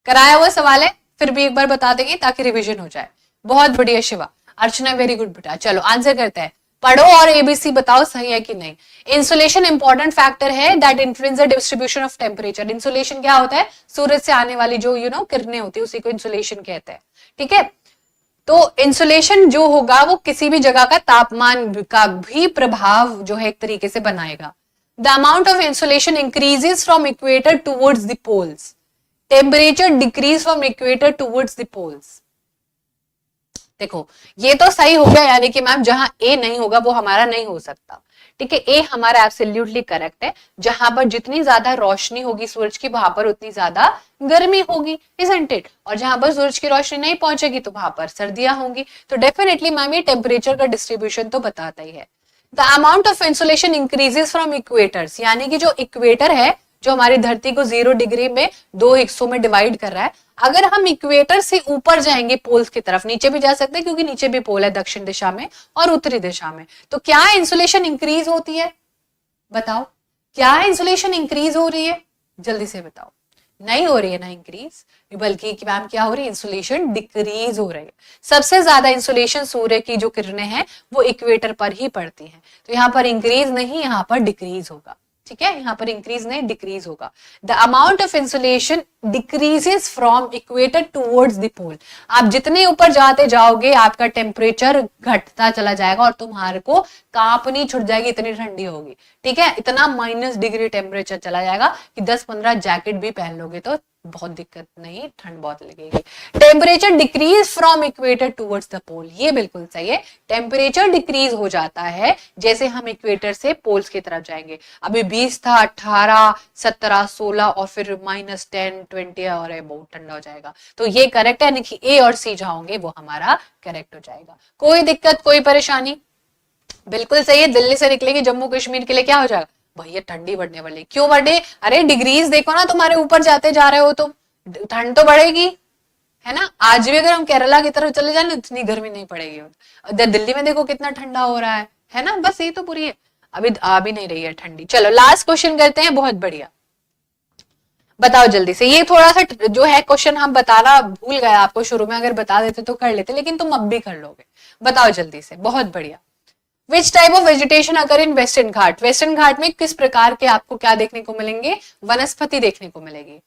कराया हुआ सवाल है, फिर भी एक बार बता देंगे ताकि रिवीजन हो जाए। बहुत बढ़िया शिवा, अर्चना वेरी गुड बेटा। चलो आंसर करते हैं, पढ़ो और एबीसी बताओ सही है कि नहीं। इंसुलेशन इंपॉर्टेंट फैक्टर है that influence the distribution of temperature. Insulation क्या होता है? सूरज से आने वाली जो किरणें होती है उसी को इंसुलेशन कहते हैं। ठीक है, तो इंसुलेशन जो होगा वो किसी भी जगह का तापमान का भी प्रभाव जो है एक तरीके से बनाएगा। The amount of insulation increases from equator towards the poles, temperature decrease from equator towards the poles. देखो ये तो सही हो गया, यानी कि मैम जहां ए नहीं होगा वो हमारा नहीं हो सकता। ठीक है, ए हमारा एब्सोल्युटली करेक्ट है। जहां पर जितनी ज्यादा रोशनी होगी सूरज की, वहां पर उतनी ज्यादा गर्मी होगी, इजंट इट? और जहां पर सूरज की रोशनी नहीं पहुंचेगी तो वहां पर सर्दियां होंगी। तो डेफिनेटली मैम ये टेम्परेचर का डिस्ट्रीब्यूशन तो बताता ही है। The amount of insulation increases from equators, यानी कि जो इक्वेटर है, जो हमारी धरती को 0 डिग्री में 2 हिस्सों में डिवाइड कर रहा है, अगर हम इक्वेटर से ऊपर जाएंगे पोल्स की तरफ, नीचे भी जा सकते हैं क्योंकि नीचे भी पोल है दक्षिण दिशा में और उत्तरी दिशा में, तो क्या इंसुलेशन इंक्रीज होती है? बताओ, क्या इंसुलेशन इंक्रीज हो रही है? जल्दी से बताओ। नहीं हो रही है ना इंक्रीज, बल्कि मैम क्या हो रही है? इंसुलेशन डिक्रीज हो रही है। सबसे ज्यादा इंसुलेशन सूर्य की जो किरणें हैं वो इक्वेटर पर ही पड़ती हैं, तो यहाँ पर इंक्रीज नहीं, यहाँ पर डिक्रीज होगा। ठीक है, यहाँ पर इंक्रीज नहीं डिक्रीज होगा। The amount of insolation decreases from equator towards the pole. आप जितने ऊपर जाते जाओगे आपका टेम्परेचर घटता चला जाएगा और तुम्हारे को कांपनी छुट जाएगी, इतनी ठंडी होगी। ठीक है, इतना -डिग्री टेम्परेचर चला जाएगा कि 10-15 जैकेट भी पहन लोगे तो बहुत दिक्कत नहीं, ठंड बहुत लगेगी। Temperature decrease from equator towards the pole, ये बिल्कुल सही है। टेम्परेचर डिक्रीज हो जाता है जैसे हम इक्वेटर से पोल्स की तरफ जाएंगे। अभी 20 था, 18, 17, 16 और फिर -10, 20 और बहुत ठंडा हो जाएगा। तो ये करेक्ट है, यानी कि ए और सी जहां होंगे वो हमारा करेक्ट हो जाएगा। कोई दिक्कत, कोई परेशानी? बिल्कुल सही है। दिल्ली से निकलेगी जम्मू कश्मीर के लिए क्या हो जाएगा? भैया ठंडी बढ़ने वाली। क्यों बढ़े? अरे डिग्रीज देखो ना, तुम्हारे ऊपर जाते जा रहे हो तो ठंड तो बढ़ेगी, है ना। आज भी अगर हम केरला की तरफ चले जाए ना इतनी गर्मी नहीं पड़ेगी। दिल्ली में देखो कितना ठंडा हो रहा है ना। बस ये तो पूरी है, अभी आ भी नहीं रही है ठंडी। चलो लास्ट क्वेश्चन करते हैं। बहुत बढ़िया, बताओ जल्दी से। ये थोड़ा सा जो है क्वेश्चन हम बताना भूल गए आपको, शुरू में अगर बता देते तो कर लेते, लेकिन तुम अब भी कर लोगे। बताओ जल्दी से। बहुत बढ़िया। Which type of vegetation occur in Western Ghat? Western Ghat में किस प्रकार के आपको क्या देखने को मिलेंगे? वनस्पति देखने को मिलेगी।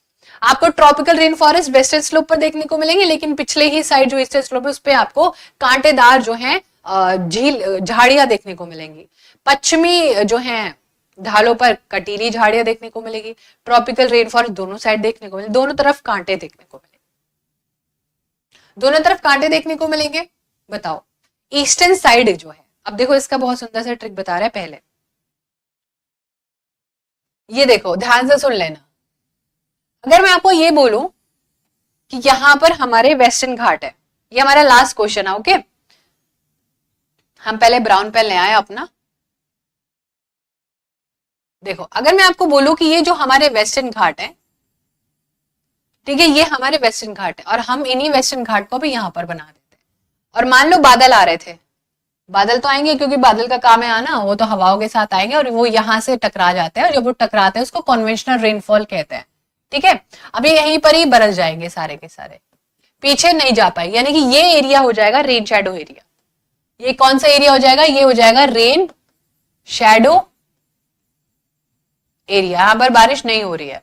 आपको tropical rain forest western slope पर देखने को मिलेंगे, लेकिन पिछले ही साइड जो ईस्टर्न स्लोप है उस पर आपको कांटेदार जो है झील झाड़ियां देखने को मिलेंगी। पश्चिमी जो है ढालों पर कटीली झाड़ियां देखने को मिलेगी। ट्रॉपिकल रेन फॉरेस्ट दोनों साइड देखने को मिलेगी, दोनों तरफ कांटे देखने को मिलेंगे, दोनों तरफ कांटे देखने को मिलेंगे। बताओ ईस्टर्न साइड जो है, अब देखो इसका बहुत सुंदर सा ट्रिक बता रहा है पहले। ये देखो ध्यान से सुन लेना। अगर मैं आपको ये बोलूं कि यहां पर हमारे वेस्टर्न घाट है, ये हमारा लास्ट क्वेश्चन है। ओके, हम पहले ब्राउन पेन ले आए अपना। देखो अगर मैं आपको बोलूं कि ये जो हमारे वेस्टर्न घाट है, ठीक है, ये हमारे वेस्टर्न घाट है और हम इन्हीं वेस्टर्न घाट को भी यहां पर बना देते हैं। और मान लो बादल आ रहे थे, बादल तो आएंगे क्योंकि बादल का काम है आना, वो तो हवाओं के साथ आएंगे और वो यहाँ से टकरा जाते हैं और जब वो टकराते हैं उसको कन्वेंशनल रेनफॉल कहते हैं। ठीक है, अभी यहीं पर ही बरस जाएंगे सारे के सारे, पीछे नहीं जा पाएंगे, यानी कि ये एरिया हो जाएगा रेन शैडो एरिया। ये कौन सा एरिया हो जाएगा? ये हो जाएगा रेन शैडो एरिया। यहां पर बारिश नहीं हो रही है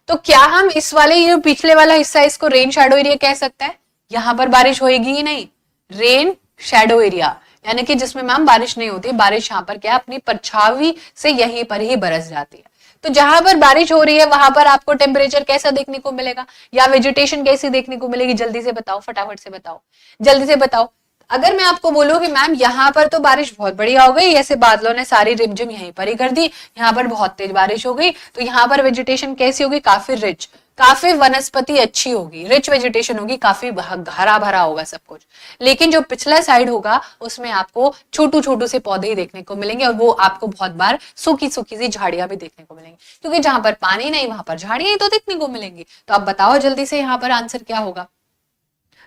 तो क्या हम इस वाले ये पिछले वाला हिस्सा इसको रेन शैडो एरिया कह सकते हैं? यहां पर बारिश होगी ही नहीं, रेन शैडो एरिया, यानी कि जिसमें मैम बारिश नहीं होती, बारिश यहाँ पर क्या अपनी परछावी से यहीं पर ही बरस जाती है। तो जहां पर बारिश हो रही है वहां पर आपको टेम्परेचर कैसा देखने को मिलेगा या वेजिटेशन कैसी देखने को मिलेगी? जल्दी से बताओ, फटाफट से बताओ, जल्दी से बताओ। अगर मैं आपको बोलूं कि मैम यहाँ पर तो बारिश बहुत बढ़िया हो गई, ऐसे बादलों ने सारी रिमझिम यहीं पर ही कर दी, यहाँ पर बहुत तेज बारिश हो गई, तो यहाँ पर वेजिटेशन कैसी होगी? काफी रिच, काफी वनस्पति अच्छी होगी, रिच वेजिटेशन होगी, काफी हरा भरा होगा सब कुछ। लेकिन जो पिछला साइड होगा उसमें आपको छोटू छोटू से पौधे ही देखने को मिलेंगे और वो आपको बहुत बार सूखी सूखी सी झाड़ियां भी देखने को मिलेंगी, क्योंकि जहां पर पानी नहीं वहां पर झाड़ियां ही तो देखने को मिलेंगी। तो अब बताओ जल्दी से यहाँ पर आंसर क्या होगा?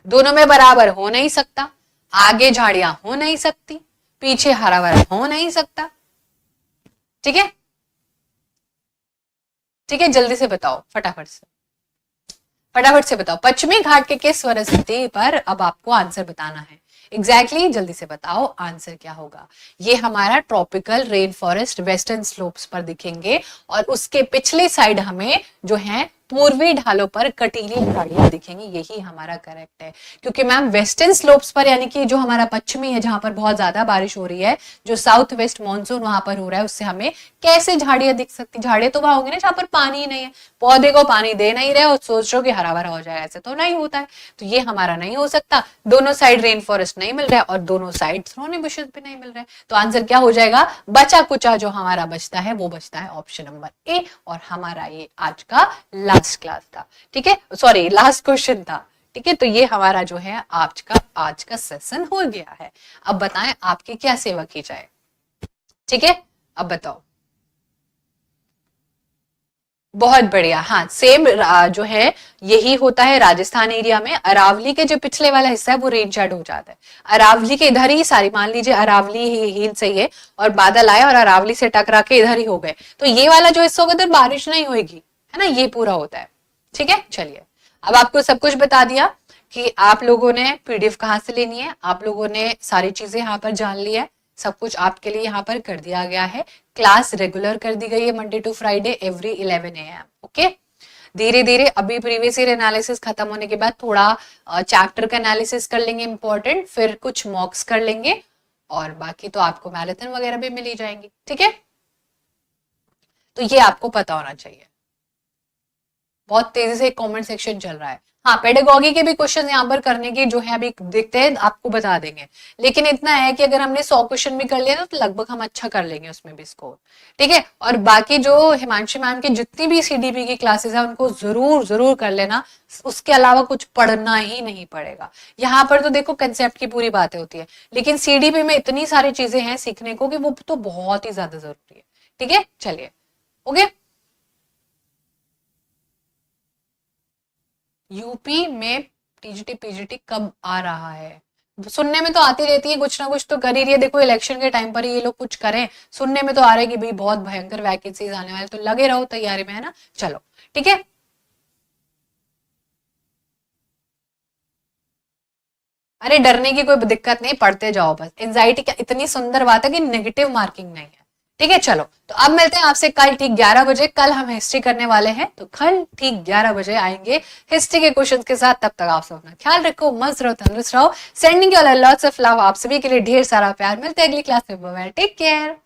दोनों में बराबर हो नहीं सकता, आगे झाड़ियां हो नहीं सकती, पीछे हरा भरा हो नहीं सकता। ठीक है, ठीक है, जल्दी से बताओ, फटाफट से, फटाफट से बताओ। पश्चिमी घाट के किस वनस्पति पर अब आपको आंसर बताना है? एग्जैक्टली जल्दी से बताओ आंसर क्या होगा? ये हमारा tropical rain forest western slopes पर दिखेंगे और उसके पिछले साइड हमें जो है पूर्वी ढालों पर कटीली झाड़ियां दिखेंगी। यही हमारा करेक्ट है, क्योंकि मैम वेस्टर्न स्लोप्स पर यानी कि जो हमारा पश्चिमी है जहां पर बहुत ज्यादा बारिश हो रही है, जो साउथ वेस्ट मानसून वहां पर हो रहा है, उससे हमें कैसे झाड़ियां दिख सकती? झाड़ियां तो वहां होंगी ना जहां पर पानी ही नहीं है, पौधे को पानी दे नहीं रहे और सोच रहे हो कि हरा भरा हो जाए, ऐसे तो नहीं होता है। तो ये हमारा नहीं हो सकता। दोनों साइड रेन फॉरेस्ट नहीं मिल रहा है और दोनों साइड थ्रोनी बुशेस भी नहीं मिल रहे हैं, तो आंसर क्या हो जाएगा? बचा कुचा जो हमारा बचता है वो बचता है ऑप्शन नंबर ए, और हमारा ये आज का लास्ट क्लास था। ठीक है, सॉरी लास्ट क्वेश्चन था। ठीक है, तो ये हमारा जो है आज का सेशन हो गया है। अब बताएं आपकी क्या सेवा की जाए? ठीक है, अब बताओ। बहुत बढ़िया। हाँ, सेम जो है यही होता है राजस्थान एरिया में। अरावली के जो पिछले वाला हिस्सा है वो रेन शेड हो जाता है। अरावली के इधर ही सारी, मान लीजिए अरावली हिल से ही है और बादल आए और अरावली से टकरा के इधर ही हो गए, तो ये वाला जो हिस्सा होगा तो बारिश नहीं होगी, है ना, ये पूरा होता है। ठीक है, चलिए अब आपको सब कुछ बता दिया कि आप लोगों ने पीडीएफ कहाँ से लेनी है, आप लोगों ने सारी चीजें यहाँ पर जान ली है, सब कुछ आपके लिए यहाँ पर कर दिया गया है। क्लास रेगुलर कर दी गई है Monday to Friday every 11 AM। Okay, धीरे धीरे अभी प्रीवियस ईयर एनालिसिस खत्म होने के बाद थोड़ा चैप्टर का एनालिसिस कर लेंगे इंपॉर्टेंट, फिर कुछ मॉक्स कर लेंगे और बाकी तो आपको मैराथन वगैरह भी मिल ही जाएंगी। ठीक है, तो ये आपको पता होना चाहिए। बहुत तेजी से कमेंट सेक्शन चल रहा है। हाँ, पेडागॉजी के भी क्वेश्चन यहाँ पर करने की जो है अभी देखते हैं, आपको बता देंगे। लेकिन इतना है कि अगर हमने 100 क्वेश्चन भी कर लिया तो लगभग हम अच्छा कर लेंगे उसमें भी स्कोर। ठीक है, और बाकी जो हिमांशी मैम की जितनी भी सीडीपी की क्लासेस है उनको जरूर जरूर कर लेना, उसके अलावा कुछ पढ़ना ही नहीं पड़ेगा। यहाँ पर तो देखो कंसेप्ट की पूरी बातें होती है, लेकिन सीडीपी में इतनी सारी चीजें हैं सीखने को कि वो तो बहुत ही ज्यादा जरूरी है। ठीक है, चलिए ओके। यूपी में टीजीटी पीजीटी कब आ रहा है? सुनने में तो आती रहती है, कुछ ना कुछ तो कर ही रही है। देखो इलेक्शन के टाइम पर ही ये लोग कुछ करें, सुनने में तो आ रहा है कि भाई बहुत भयंकर वैकेंसीज आने वाले, तो लगे रहो तैयारी में, है ना। चलो ठीक है, अरे डरने की कोई दिक्कत नहीं, पढ़ते जाओ बस। एंजाइटी क्या इतनी सुंदर बात है कि नेगेटिव मार्किंग नहीं है। ठीक है, चलो तो अब मिलते हैं आपसे कल ठीक 11 बजे। कल हम हिस्ट्री करने वाले हैं, तो कल ठीक 11 बजे आएंगे हिस्ट्री के क्वेश्चंस के साथ। तब तक आप सब अपना ख्याल रखो, मस्त रहो, तंदुरुस्त रहो। Sending you all lots of love, आप सभी के लिए ढेर सारा प्यार। मिलते हैं अगली क्लास में, टेक केयर।